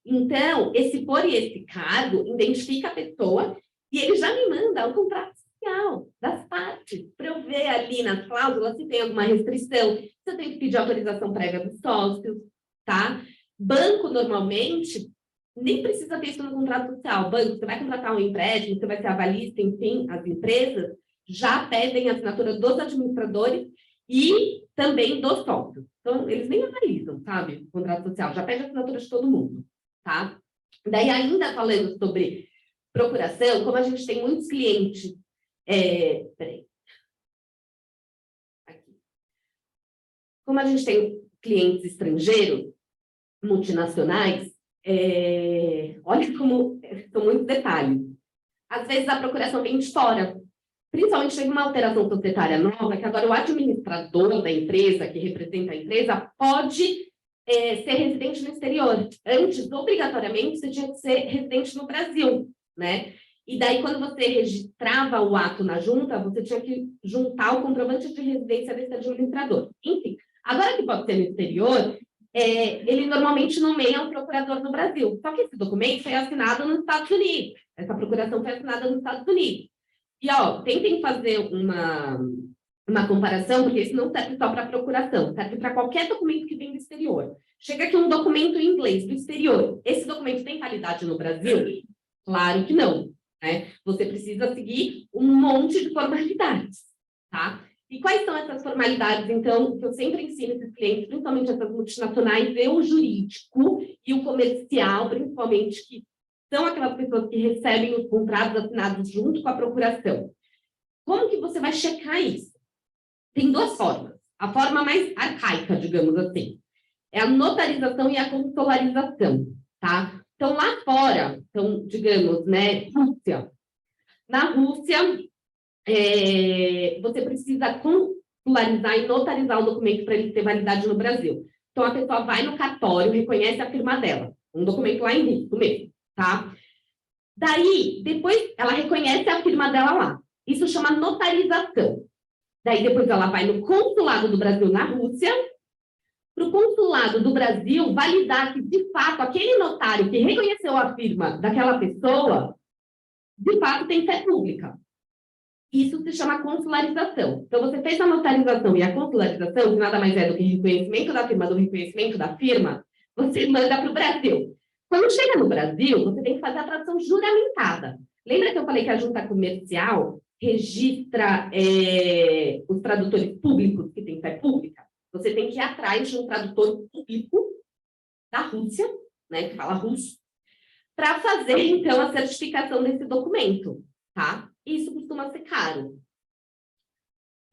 Então, esse por e esse cargo identifica a pessoa e ele já me manda o contrato social das partes, para eu ver ali nas cláusulas se tem alguma restrição, se eu tenho que pedir autorização prévia dos sócios, tá? Banco, normalmente, nem precisa ter isso no contrato social. Banco, você vai contratar um empréstimo, você vai ser avalista, enfim, as empresas já pedem a assinatura dos administradores e também dos sócios. Então, eles nem analisam, sabe, o contrato social, já pede a assinatura de todo mundo, tá? Daí, ainda falando sobre procuração, como a gente tem muitos clientes... Peraí. Aqui. Como a gente tem clientes estrangeiros, multinacionais, olha como são muitos detalhes. Às vezes, a procuração vem de fora. Principalmente, teve uma alteração societária nova, que agora o administrador da empresa, que representa a empresa, pode ser residente no exterior. Antes, obrigatoriamente, você tinha que ser residente no Brasil, né? E daí, quando você registrava o ato na junta, você tinha que juntar o comprovante de residência desse administrador. Enfim, agora que pode ser no exterior, ele normalmente nomeia um procurador no Brasil. Só que esse documento foi assinado nos Estados Unidos. Essa procuração foi assinada nos Estados Unidos. E, ó, tentem fazer uma comparação, porque isso não serve só para procuração, serve para qualquer documento que vem do exterior. Chega aqui um documento em inglês do exterior. Esse documento tem validade no Brasil? Claro que não, né? Você precisa seguir um monte de formalidades, tá? E quais são essas formalidades, então, que eu sempre ensino esses clientes, principalmente essas multinacionais, e o jurídico e o comercial, principalmente, que são aquelas pessoas que recebem os contratos assinados junto com a procuração. Como que você vai checar isso? Tem duas formas. A forma mais arcaica, digamos assim, é a notarização e a consolarização, tá? Então, lá fora, então, digamos, né, Rússia. Na Rússia, você precisa consularizar e notarizar o documento para ele ter validade no Brasil. Então, a pessoa vai no cartório, reconhece a firma dela. Um documento lá em russo mesmo, tá? Daí, depois, ela reconhece a firma dela lá. Isso chama notarização. Daí, depois, ela vai no consulado do Brasil na Rússia, para o consulado do Brasil validar que, de fato, aquele notário que reconheceu a firma daquela pessoa, de fato, tem fé pública. Isso se chama consularização. Então, você fez a notarização e a consularização, que nada mais é do que reconhecimento da firma do reconhecimento da firma, você manda para o Brasil. Quando chega no Brasil, você tem que fazer a tradução juramentada. Lembra que eu falei que a junta comercial registra os tradutores públicos que têm fé pública? Você tem que ir atrás de um tradutor público da Rússia, né, que fala russo, para fazer, então, a certificação desse documento, tá? Isso costuma ser caro.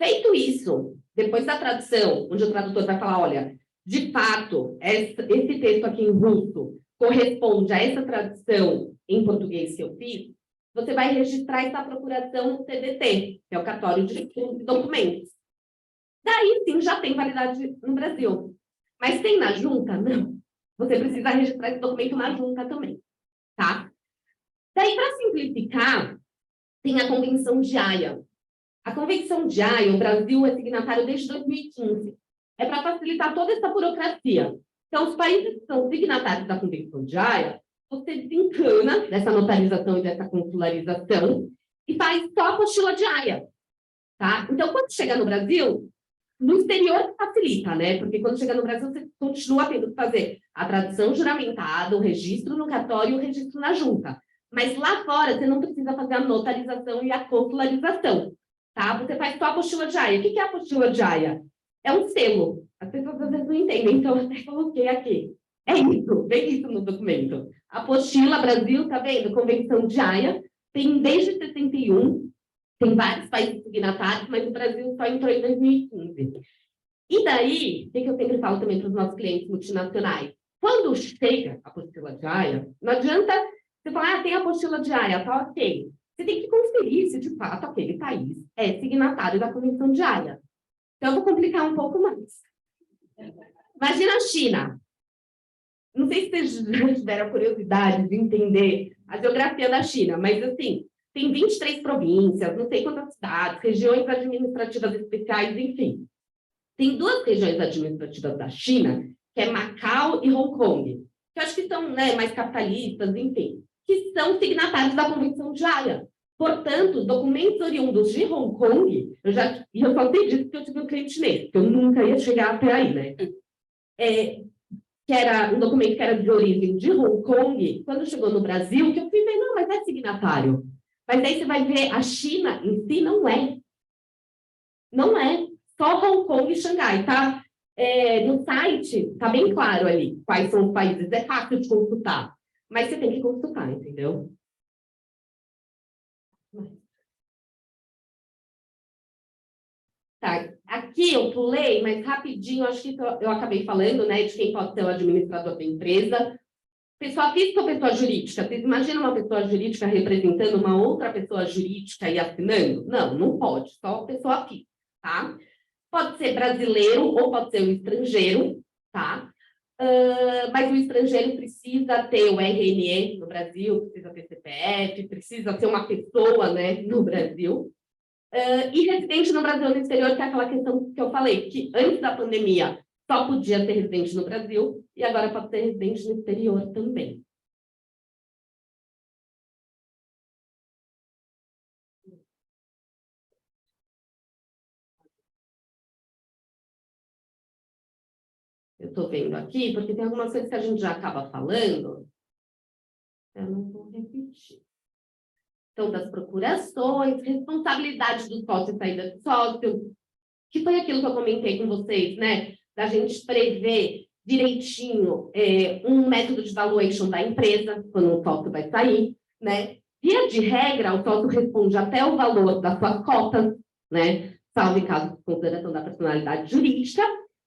Feito isso, depois da tradução, onde o tradutor vai falar, olha, de fato, esse texto aqui em russo corresponde a essa tradução em português que eu fiz, você vai registrar essa procuração no CDT, que é o Cartório de Documentos. Daí, sim, já tem validade no Brasil. Mas tem na junta? Não. Você precisa registrar esse documento na junta também, tá? Daí, para simplificar, tem a Convenção de Haia. A Convenção de Haia, o Brasil é signatário desde 2015. É para facilitar toda essa burocracia. Então, os países que são signatários da Convenção de Haia, você desencana dessa notarização e dessa consularização e faz só a apostila de Haia. Tá? Então, quando chega no Brasil, no exterior facilita, né? Porque quando chega no Brasil, você continua tendo que fazer a tradução juramentada, o registro no cartório e o registro na junta. Mas lá fora, você não precisa fazer a notarização e a consularização. Tá? Você faz só a apostila de Haia. O que é a apostila de Haia? É um selo. As pessoas às vezes não entendem, então eu até coloquei aqui. É isso, vem isso no documento. Apostila Brasil, tá vendo? Convenção de Haia, tem desde 61, tem vários países signatários, mas o Brasil só entrou em 2015. E daí, o que eu sempre falo também para os nossos clientes multinacionais? Quando chega a apostila de Haia, não adianta você falar, tem a apostila de Haia, tá ok. Você tem que conferir se, de fato, aquele país é signatário da Convenção de Haia. Então, eu vou complicar um pouco mais. Imagina a China. Não sei se vocês já tiveram a curiosidade de entender a geografia da China, mas, assim, tem 23 províncias, não sei quantas cidades, regiões administrativas especiais, enfim. Tem 2 regiões administrativas da China, que é Macau e Hong Kong, que eu acho que são, né, mais capitalistas, enfim, que são signatários da Convenção de Haia. Portanto, documentos oriundos de Hong Kong, eu só sei disso porque eu tive um cliente chinês, porque eu nunca ia chegar até aí, né? Que era um documento que era de origem de Hong Kong, quando chegou no Brasil, que eu fui ver, não, mas é signatário. Mas aí você vai ver, a China em si não é. Não é. Só Hong Kong e Xangai, tá? No site, tá bem claro ali quais são os países. É fácil de consultar. Mas você tem que consultar, entendeu? Tá, aqui eu pulei, mas rapidinho, acho que eu acabei falando, né, de quem pode ser o administrador da empresa. Pessoa física ou pessoa jurídica? Vocês imaginam uma pessoa jurídica representando uma outra pessoa jurídica e assinando? Não, não pode, só pessoa física, tá? Pode ser brasileiro ou pode ser um estrangeiro, tá? Mas o estrangeiro precisa ter o RNE no Brasil, precisa ter CPF, precisa ser uma pessoa, né, no Brasil. E residente no Brasil e no exterior, que é aquela questão que eu falei, que antes da pandemia só podia ser residente no Brasil e agora pode ser residente no exterior também. Eu estou vendo aqui, porque tem algumas coisas que a gente já acaba falando. Eu não vou repetir. Então, das procurações, responsabilidade do sócio e saída do sócio, que foi aquilo que eu comentei com vocês, né? Da gente prever direitinho um método de valuation da empresa, quando o sócio vai sair, né? Via de regra, o sócio responde até o valor das suas cotas, né? Salvo em caso de consideração da personalidade jurídica,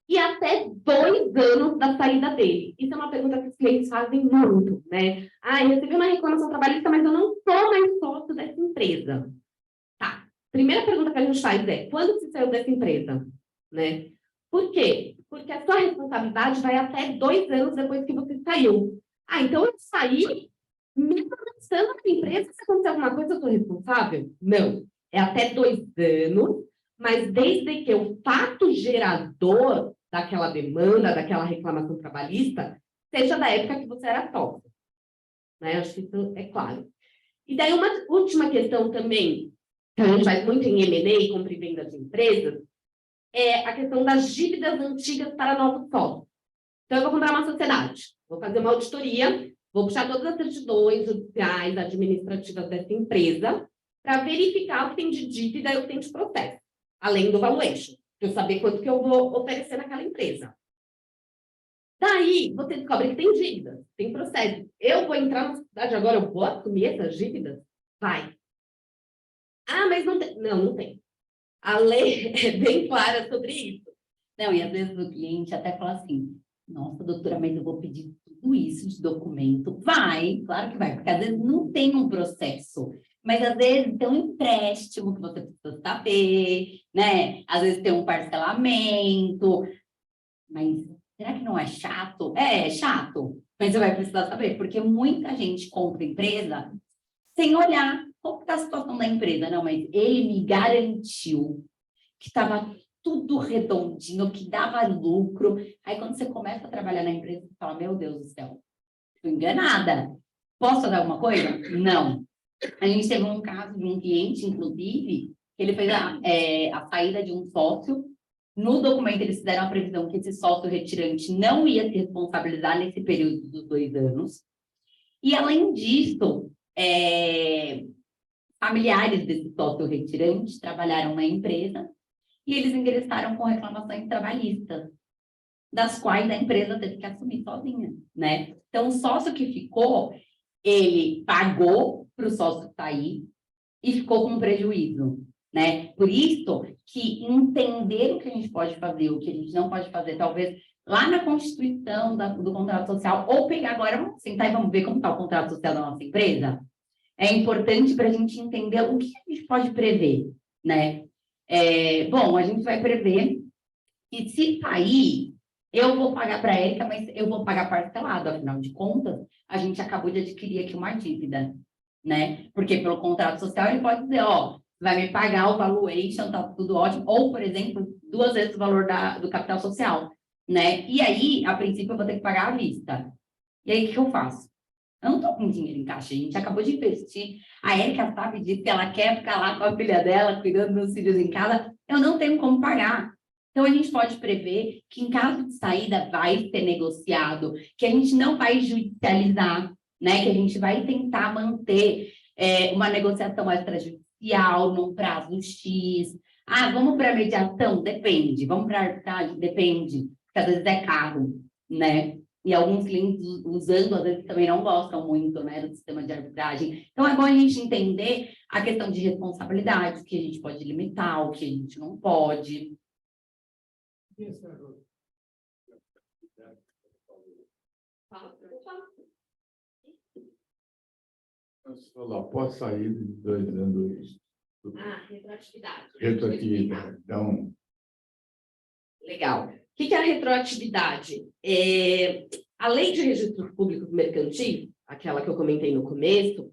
e até 2 anos da saída dele. Isso é uma pergunta que os clientes fazem muito, né? Ah, eu recebi uma reclamação trabalhista, mas eu não sou mais sócio dessa empresa. Tá. Primeira pergunta que a gente faz é, quando você saiu dessa empresa? Né? Por quê? Porque a sua responsabilidade vai até 2 anos depois que você saiu. Ah, então eu saí, mesmo estando na empresa, se acontecer alguma coisa, eu sou responsável? Não. É até 2 anos, mas desde que o fato gerador daquela demanda, daquela reclamação trabalhista, seja da época que você era sócio. Né? Acho que isso é claro. E daí uma última questão também, que a gente faz muito em M&A, compra e venda de empresas, é a questão das dívidas antigas para novos sócios. Então, eu vou comprar uma sociedade, vou fazer uma auditoria, vou puxar todas as certidões judiciais, administrativas dessa empresa, para verificar o que tem de dívida e o que tem de processo, além do valuation, para eu saber quanto que eu vou oferecer naquela empresa. Daí, você descobre que tem dívidas, tem processo. Eu vou entrar na sociedade agora, eu vou assumir essas dívidas? Vai. Ah, mas não tem. Não, não tem. A lei é bem clara sobre isso. Não, e às vezes o cliente até fala assim, nossa, doutora, mas eu vou pedir tudo isso de documento. Vai, claro que vai, porque às vezes não tem um processo, mas às vezes tem um empréstimo que você precisa saber, né? Às vezes tem um parcelamento, mas será que não é chato? É chato, mas você vai precisar saber, porque muita gente compra empresa sem olhar qual que está a situação da empresa. Não, mas ele me garantiu que estava tudo redondinho, que dava lucro. Aí, quando você começa a trabalhar na empresa, você fala, meu Deus do céu, estou enganada. Posso fazer alguma coisa? Não. A gente teve um caso de um cliente, inclusive, que ele fez a saída de um sócio. No documento, eles fizeram a previsão que esse sócio retirante não ia se responsabilizar nesse período dos 2 anos. E, além disso, familiares desse sócio retirante trabalharam na empresa e eles ingressaram com reclamações trabalhistas, das quais a empresa teve que assumir sozinha, né? Então, o sócio que ficou, ele pagou para o sócio sair e ficou com prejuízo, né? Por isso que entender o que a gente pode fazer, o que a gente não pode fazer, talvez lá na Constituição do contrato social, ou pegar agora, vamos sentar e vamos ver como está o contrato social da nossa empresa, é importante para a gente entender o que a gente pode prever, né? Bom, a gente vai prever que se sair, eu vou pagar para a Érica, mas eu vou pagar parcelado, afinal de contas, a gente acabou de adquirir aqui uma dívida, né? Porque pelo contrato social ele pode dizer, ó, vai me pagar o valuation, tá tudo ótimo, ou, por exemplo, 2 vezes o valor do capital social, né? E aí, a princípio, eu vou ter que pagar à vista. E aí, o que eu faço? Eu não estou com dinheiro em caixa, a gente acabou de investir. A Érica sabe disso, que ela quer ficar lá com a filha dela, cuidando dos filhos em casa. Eu não tenho como pagar. Então, a gente pode prever que, em caso de saída, vai ser negociado, que a gente não vai judicializar, né? Que a gente vai tentar manter uma negociação extrajudicial num prazo X. Ah, vamos para a mediação? Depende. Vamos para a arbitragem? Depende. Porque às vezes é caro, né? E alguns clientes usando, às vezes, também não gostam muito, né, do sistema de arbitragem. Então, é bom a gente entender a questão de responsabilidade, o que a gente pode limitar, o que a gente não pode. Você falou, após sair de 2 anos. Retroatividade. Retroatividade. Então, Legal. O que é a retroatividade? A Lei de Registros Públicos Mercantis, aquela que eu comentei no começo,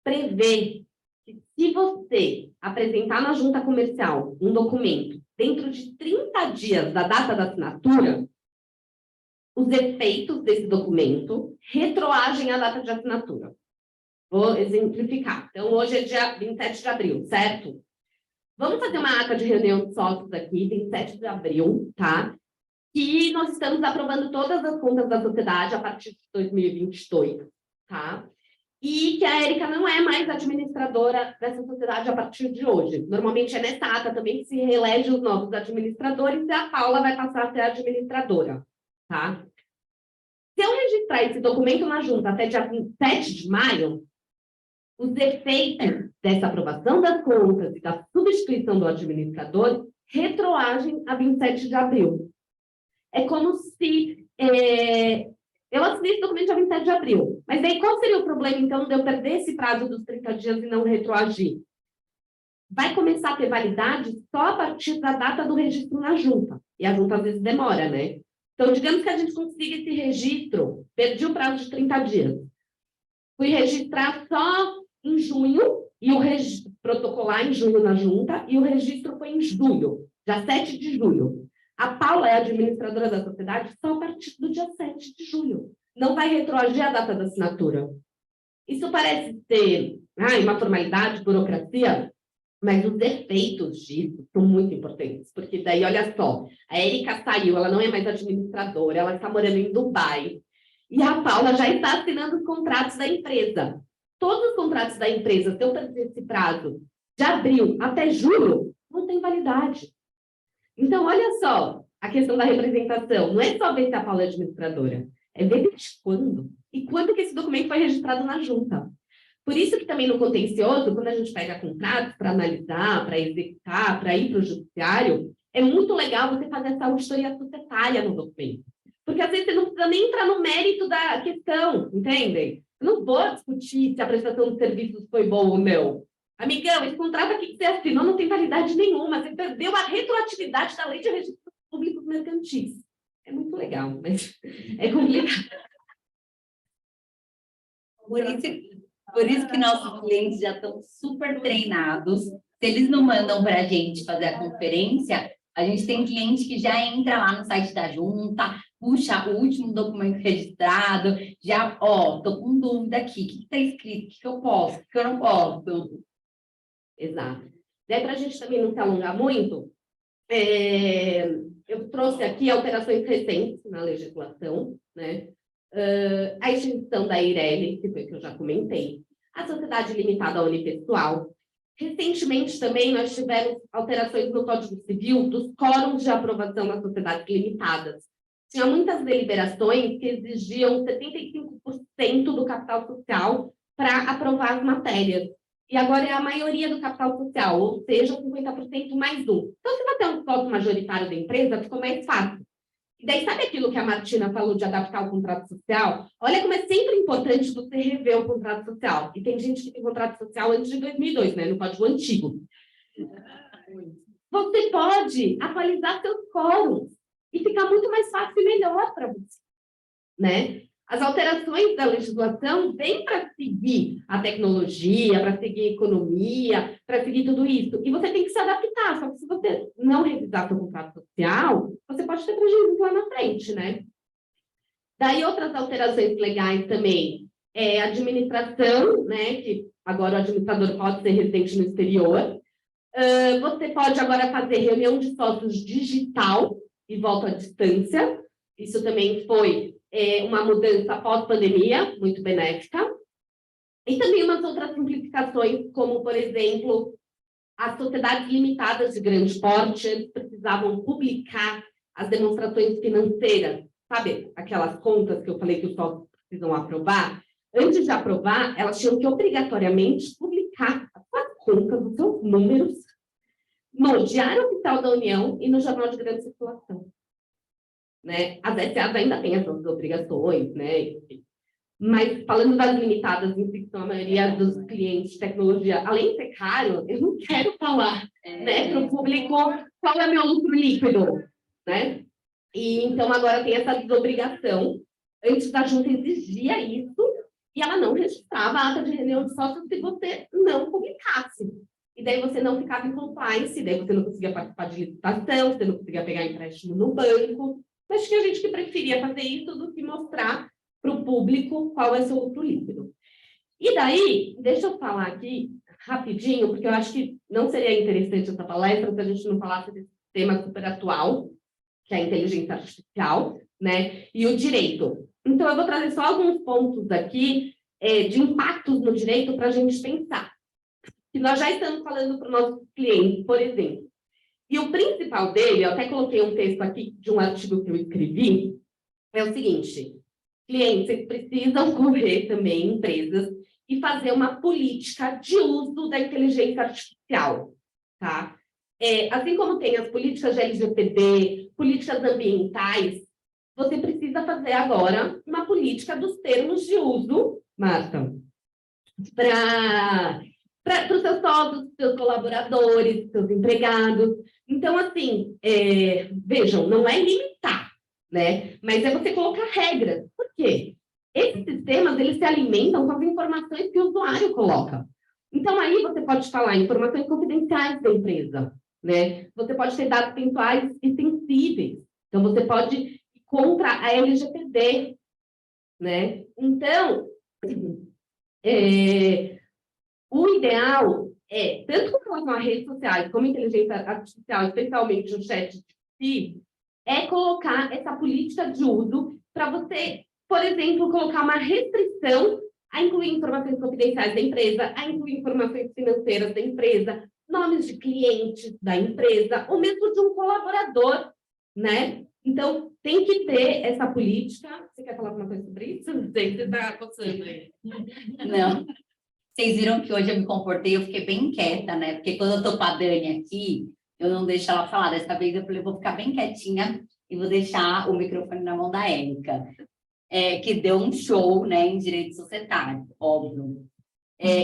prevê que se você apresentar na junta comercial um documento dentro de 30 dias da data da assinatura, os efeitos desse documento retroagem à data de assinatura. Vou exemplificar. Então, hoje é dia 27 de abril, certo? Vamos fazer uma ata de reunião de sócios aqui, 27 de abril, tá? E nós estamos aprovando todas as contas da sociedade a partir de 2022, tá? E que a Érica não é mais administradora dessa sociedade a partir de hoje. Normalmente é nessa ata também que se reelege os novos administradores e a Paula vai passar a ser administradora, tá? Se eu registrar esse documento na junta até dia 27 de maio, os efeitos dessa aprovação das contas e da substituição do administrador retroagem a 27 de abril. É como se eu assinei esse documento dia 27 de abril. Mas aí qual seria o problema, então, de eu perder esse prazo dos 30 dias e não retroagir? Vai começar a ter validade só a partir da data do registro na junta. E a junta, às vezes, demora, né? Então, digamos que a gente consiga esse registro, perdi o prazo de 30 dias. Fui registrar só em junho, e protocolar em junho na junta, e o registro foi em julho, dia 7 de julho. A Paula é administradora da sociedade só a partir do dia 7 de julho. Não vai retroagir a data da assinatura. Isso parece ser uma formalidade, burocracia, mas os efeitos disso são muito importantes, porque daí, olha só, a Érica saiu, ela não é mais administradora, ela está morando em Dubai, e a Paula já está assinando os contratos da empresa. Todos os contratos da empresa, se eu perder esse prazo de abril até julho, não tem validade. Então, olha só a questão da representação. Não é só ver se a Paula é administradora, é ver desde quando. E quando que esse documento foi registrado na junta. Por isso que também no contencioso, quando a gente pega contratos para analisar, para executar, para ir para o judiciário, é muito legal você fazer essa auditoria societária no documento. Porque às vezes você não precisa nem entrar no mérito da questão, entendem? Eu não vou discutir se a prestação de serviços foi boa ou não. Amigão, esse contrato aqui que você assinou não tem validade nenhuma. Você perdeu a retroatividade da Lei de Registros Públicos Mercantis. É muito legal, mas é complicado. Por isso, Por isso que nossos clientes já estão super treinados. Se eles não mandam para a gente fazer a conferência, a gente tem cliente que já entra lá no site da junta, puxa o último documento registrado, já, tô com dúvida aqui, o que está escrito, o que eu posso, o que eu não posso. Exato. Daí, para a gente também não se alongar muito, eu trouxe aqui alterações recentes na legislação, né? A extinção da EIRELI, que foi que eu já comentei, a sociedade limitada unipessoal. Recentemente também nós tivemos alterações no Código Civil dos quórums de aprovação das sociedades limitadas. Tinha muitas deliberações que exigiam 75% do capital social para aprovar as matérias. E agora é a maioria do capital social, ou seja, 50% mais um. Então, se você tem um voto majoritário da empresa, ficou mais fácil. E daí, sabe aquilo que a Martina falou de adaptar o contrato social? Olha como é sempre importante você rever o contrato social. E tem gente que tem contrato social antes de 2002, né? No código antigo. Você pode atualizar seus quórums e ficar muito mais fácil e melhor para você, né? As alterações da legislação vêm para seguir a tecnologia, para seguir a economia, para seguir tudo isso. E você tem que se adaptar. Só que se você não revisar seu contrato social, você pode ter prejuízo lá na frente, né? Daí outras alterações legais também é a administração, né? Que agora o administrador pode ser residente no exterior. Você pode agora fazer reunião de sócios digital e voto à distância. Isso também foi uma mudança pós-pandemia, muito benéfica. E também umas outras simplificações, como, por exemplo, as sociedades limitadas de grande porte, eles precisavam publicar as demonstrações financeiras, sabe? Aquelas contas que eu falei que os sócios precisam aprovar. Antes de aprovar, elas tinham que obrigatoriamente publicar as contas, os seus números, no Diário Oficial da União e no Jornal de Grande Circulação. Né? As SAs ainda têm essas obrigações, né? Mas falando das limitadas, em que são a maioria dos clientes de tecnologia, além de ser caro, eu não quero falar né, para o público qual é meu lucro líquido, né? E então agora tem essa desobrigação. Antes da junta exigia isso e ela não registrava a ata de reunião de sócios se você não publicasse. E daí você não ficava em compliance, daí você não conseguia participar de licitação, você não conseguia pegar empréstimo no banco. Mas tinha gente que preferia fazer isso do que mostrar para o público qual é seu lucro líquido. E daí, deixa eu falar aqui rapidinho, porque eu acho que não seria interessante essa palestra se a gente não falasse desse tema super atual, que é a inteligência artificial, né? E o direito. Então, eu vou trazer só alguns pontos aqui de impactos no direito para a gente pensar. Que nós já estamos falando para os nossos clientes, por exemplo. E o principal dele, eu até coloquei um texto aqui de um artigo que eu escrevi, é o seguinte: clientes, vocês precisam correr também, empresas, e fazer uma política de uso da inteligência artificial, tá? Assim como tem as políticas de LGPD, políticas ambientais, você precisa fazer agora uma política dos termos de uso, Marta, para os seus sócios, seus colaboradores, seus empregados. Então, assim, vejam, não é limitar, né? Mas é você colocar regras. Por quê? Esses sistemas, eles se alimentam com as informações que o usuário coloca. Então, aí você pode falar informações confidenciais da empresa, né? Você pode ter dados pessoais e sensíveis. Então, você pode ir contra a LGPD, né? Então, o ideal tanto com relação a redes sociais como inteligência artificial, especialmente o ChatGPT, é colocar essa política de uso para você, por exemplo, colocar uma restrição a incluir informações confidenciais da empresa, a incluir informações financeiras da empresa, nomes de clientes da empresa, ou mesmo de um colaborador, né? Então, tem que ter essa política. Você quer falar alguma coisa sobre isso? Não sei, você está coçando aí. Não. Vocês viram que hoje eu me comportei, eu fiquei bem quieta, né? Porque quando eu tô com a Dani aqui, eu não deixo ela falar. Dessa vez eu falei, vou ficar bem quietinha e vou deixar o microfone na mão da Érica, que deu um show, né, em direito societário, óbvio.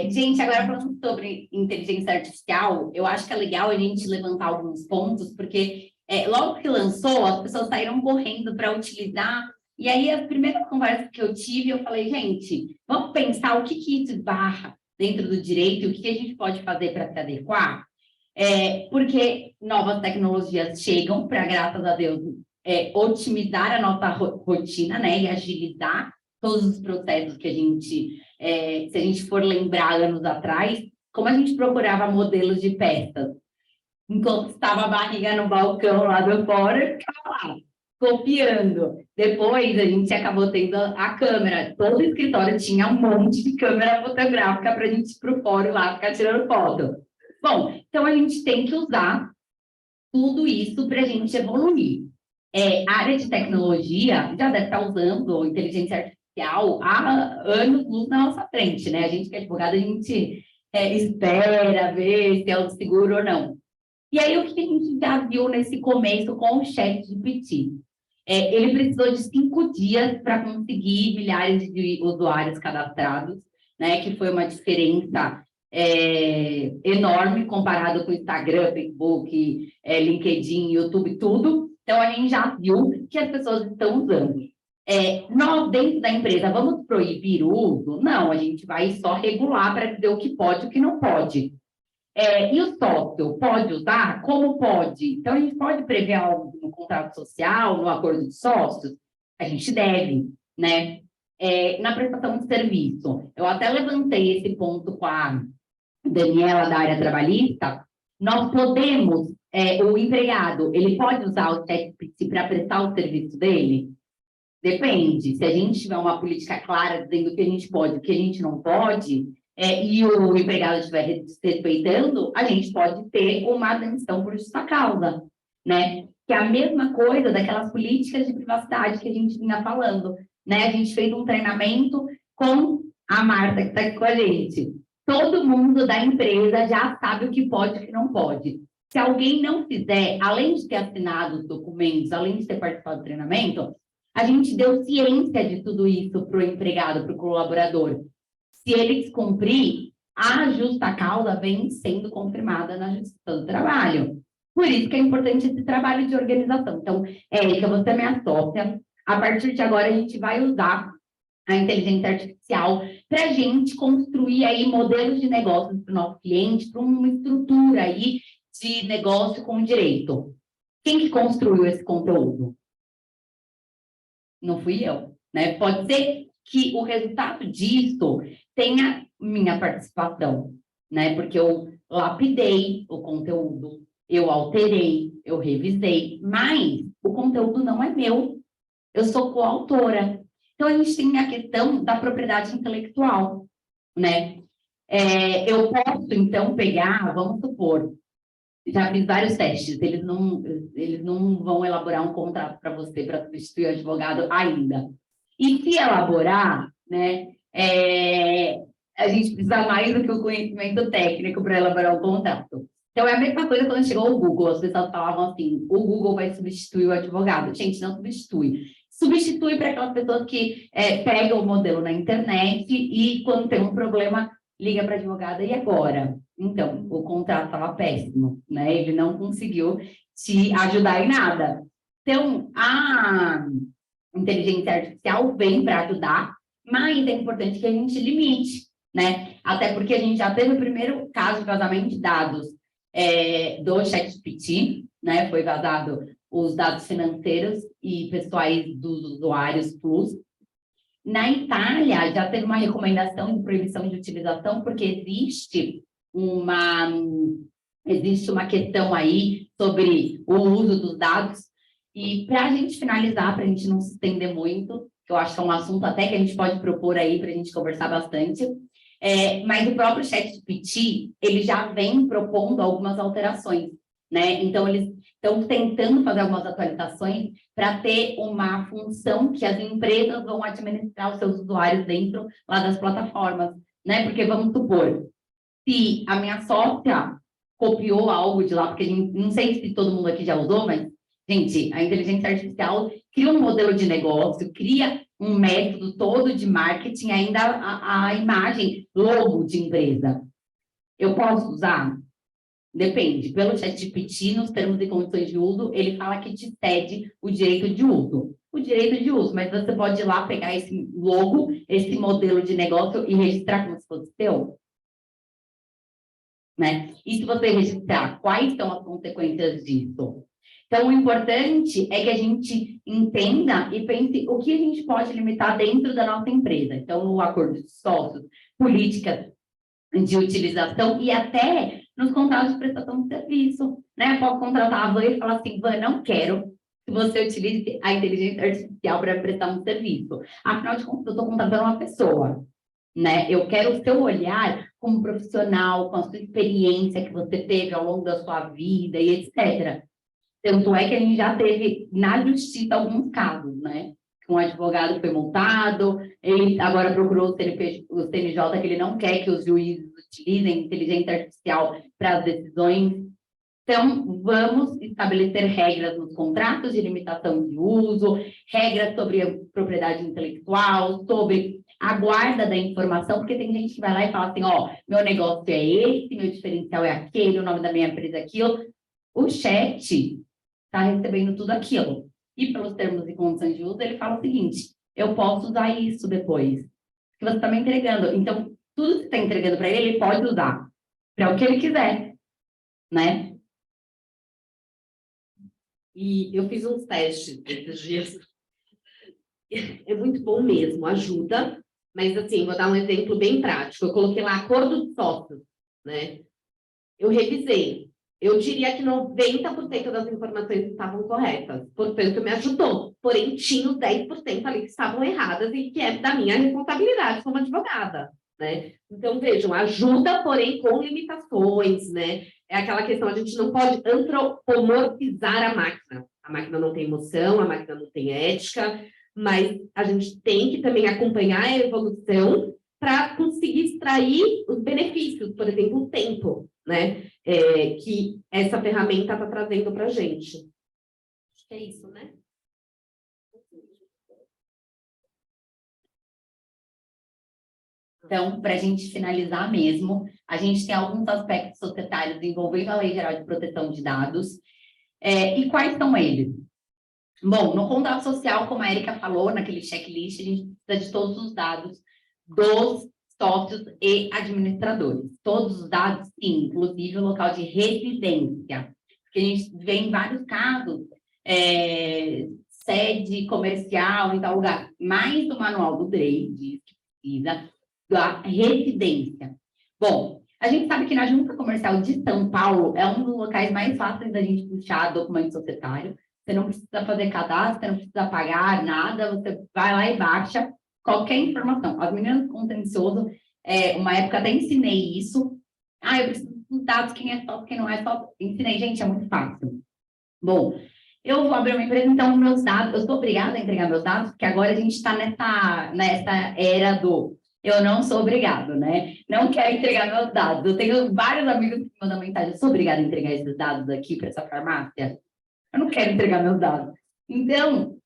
Gente, agora falando sobre inteligência artificial, eu acho que é legal a gente levantar alguns pontos, porque logo que lançou, as pessoas saíram correndo para utilizar E aí, as primeiras conversas que eu tive, eu falei, gente, vamos pensar o que isso esbarra dentro do direito e o que a gente pode fazer para se adequar? Porque novas tecnologias chegam para, graças a Deus, otimizar a nossa rotina, né, e agilizar todos os processos que a gente, se a gente for lembrar anos atrás, como a gente procurava modelos de peças, enquanto estava a barriga no balcão lá do fora, ficava lá, copiando. Depois a gente acabou tendo a câmera, todo escritório tinha um monte de câmera fotográfica para a gente ir para o fórum lá ficar tirando foto. Bom, então a gente tem que usar tudo isso para a gente evoluir. A área de tecnologia já deve estar usando inteligência artificial há anos na nossa frente, né? A gente que é advogado, a gente espera ver se é o seguro ou não. E aí, o que a gente já viu nesse começo com o ChatGPT? Ele precisou de 5 dias para conseguir milhares de usuários cadastrados, né? Que foi uma diferença enorme comparado com Instagram, Facebook, LinkedIn, YouTube, tudo. Então, a gente já viu que as pessoas estão usando. Nós, dentro da empresa, vamos proibir o uso? Não, a gente vai só regular para dizer o que pode e o que não pode. E o sócio pode usar? Como pode? Então, a gente pode prever algo no contrato social, no acordo de sócios? A gente deve, né? Na prestação de serviço. Eu até levantei esse ponto com a Daniela, da área trabalhista. Nós podemos, o empregado, ele pode usar o ChatGPT para prestar o serviço dele? Depende. Se a gente tiver uma política clara dizendo o que a gente pode e o que a gente não pode, e o empregado estiver respeitando, a gente pode ter uma demissão por justa causa, né? Que é a mesma coisa daquelas políticas de privacidade que a gente vinha falando, né? A gente fez um treinamento com a Marta, que está aqui com a gente. Todo mundo da empresa já sabe o que pode e o que não pode. Se alguém não fizer, além de ter assinado os documentos, além de ter participado do treinamento, a gente deu ciência de tudo isso para o empregado, para o colaborador. Se ele descumprir, a justa causa vem sendo confirmada na Justiça do Trabalho. Por isso que é importante esse trabalho de organização. Então, Érica, você é minha sócia. A partir de agora, a gente vai usar a inteligência artificial para a gente construir aí modelos de negócios para o nosso cliente, para uma estrutura aí de negócio com direito. Quem que construiu esse conteúdo? Não fui eu, né? Pode ser que o resultado disso tenha minha participação, né? Porque eu lapidei o conteúdo, eu alterei, eu revisei, mas o conteúdo não é meu. Eu sou coautora. Então, a gente tem a questão da propriedade intelectual, né? Eu posso, então, pegar, vamos supor, já fiz vários testes, eles não vão elaborar um contrato para você, para substituir o advogado ainda. E se elaborar, né, a gente precisa mais do que o conhecimento técnico para elaborar o contrato. Então, é a mesma coisa quando chegou o Google, as pessoas falavam assim, o Google vai substituir o advogado. Gente, não substitui. Substitui para aquelas pessoas que pegam o modelo na internet e, quando tem um problema, liga para a advogada, e agora? Então, o contrato estava péssimo, né? Ele não conseguiu te ajudar em nada. Então, a inteligência artificial vem para ajudar, mas é importante que a gente limite, né? Até porque a gente já teve o primeiro caso de vazamento de dados do ChatGPT, né? Foi vazado os dados financeiros e pessoais dos usuários Plus. Na Itália, já teve uma recomendação de proibição de utilização, porque existe uma questão aí sobre o uso dos dados. E para a gente finalizar, para a gente não se estender muito, que eu acho que é um assunto até que a gente pode propor aí para a gente conversar bastante, mas o próprio ChatGPT, ele já vem propondo algumas alterações, né? Então, eles estão tentando fazer algumas atualizações para ter uma função que as empresas vão administrar os seus usuários dentro lá das plataformas, né? Porque, vamos supor, se a minha sócia copiou algo de lá, porque não sei se todo mundo aqui já usou, mas, gente, a inteligência artificial cria um modelo de negócio, cria um método todo de marketing, ainda a imagem, logo de empresa. Eu posso usar? Depende. Pelo ChatGPT, nos termos e condições de uso, ele fala que te cede o direito de uso. O direito de uso, mas você pode ir lá pegar esse logo, esse modelo de negócio e registrar como se fosse seu. Né? E se você registrar, quais são as consequências disso? Então, o importante é que a gente entenda e pense o que a gente pode limitar dentro da nossa empresa. Então, no acordo de sócios, políticas de utilização e até nos contratos de prestação de serviço. Né? Posso contratar a Van e falar assim, Van, não quero que você utilize a inteligência artificial para prestar um serviço. Afinal de contas, eu estou contratando uma pessoa. Né? Eu quero o seu olhar como profissional, com a sua experiência que você teve ao longo da sua vida e etc. Tanto é que a gente já teve na justiça alguns casos, né? Um advogado foi multado, ele agora procurou o CNJ, que ele não quer que os juízes utilizem inteligência artificial para as decisões. Então, vamos estabelecer regras nos contratos de limitação de uso, regras sobre a propriedade intelectual, sobre a guarda da informação, porque tem gente que vai lá e fala assim, ó, meu negócio é esse, meu diferencial é aquele, o nome da minha empresa é aquilo. O chat está recebendo tudo aquilo. E pelos termos e condições de uso, ele fala o seguinte, eu posso usar isso depois, que você está me entregando. Então, tudo que você está entregando para ele, ele pode usar para o que ele quiser, né? E eu fiz uns testes esses dias. É muito bom mesmo, ajuda. Mas, assim, vou dar um exemplo bem prático. Eu coloquei lá acordo de sócios, né? Eu revisei. Eu diria que 90% das informações estavam corretas. Portanto, me ajudou. Porém, tinha os 10% ali que estavam erradas e que é da minha responsabilidade como advogada, né? Então, vejam, ajuda, porém, com limitações, né? É aquela questão, a gente não pode antropomorfizar a máquina. A máquina não tem emoção, a máquina não tem ética, mas a gente tem que também acompanhar a evolução para conseguir extrair os benefícios, por exemplo, o tempo, né? Que essa ferramenta está trazendo para a gente. Acho que é isso, né? Então, para a gente finalizar mesmo, a gente tem alguns aspectos societários envolvendo a Lei Geral de Proteção de Dados. E quais são eles? Bom, no contrato social, como a Erika falou, naquele checklist, a gente precisa de todos os dados dos sócios e administradores. Todos os dados, sim, inclusive o local de residência. Porque a gente vê em vários casos, sede comercial em tal lugar, mais do manual do DREI diz que precisa da residência. Bom, a gente sabe que na Junta Comercial de São Paulo é um dos locais mais fáceis da gente puxar documento societário. Você não precisa fazer cadastro, você não precisa pagar nada, você vai lá e baixa qualquer informação. As meninas do contencioso, uma época até ensinei isso. Eu preciso dos dados, quem é sócio, quem não é sócio. Ensinei, gente, é muito fácil. Bom, eu vou abrir uma empresa, então meus dados, eu sou obrigada a entregar meus dados, porque agora a gente está nessa era do eu não sou obrigado, né? Não quero entregar meus dados. Eu tenho vários amigos que me mandam mensagem, eu sou obrigada a entregar esses dados aqui para essa farmácia? Eu não quero entregar meus dados. Então,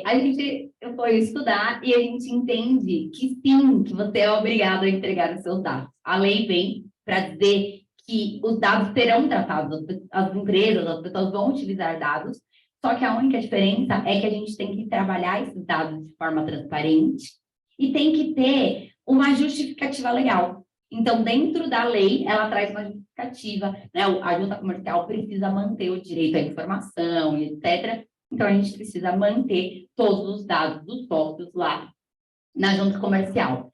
a gente foi estudar e a gente entende que sim, que você é obrigado a entregar os seus dados. A lei vem para dizer que os dados serão tratados, as empresas, as pessoas vão utilizar dados, só que a única diferença é que a gente tem que trabalhar esses dados de forma transparente e tem que ter uma justificativa legal. Então, dentro da lei, ela traz uma justificativa, né? A junta comercial precisa manter o direito à informação, etc. Então, a gente precisa manter todos os dados dos sócios lá na junta comercial.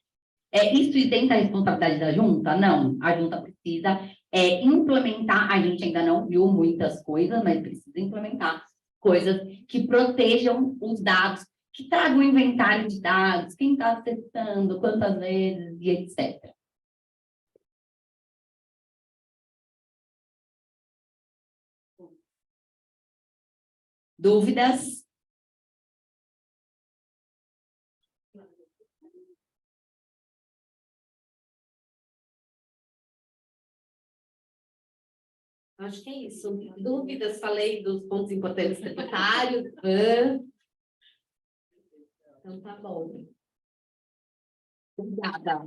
Isso isenta a responsabilidade da junta? Não. A junta precisa implementar, a gente ainda não viu muitas coisas, mas precisa implementar coisas que protejam os dados, que tragam um inventário de dados, quem está acessando, quantas vezes e etc. Dúvidas? Acho que é isso. Dúvidas, falei dos pontos importantes tributários. Então, tá bom. Obrigada.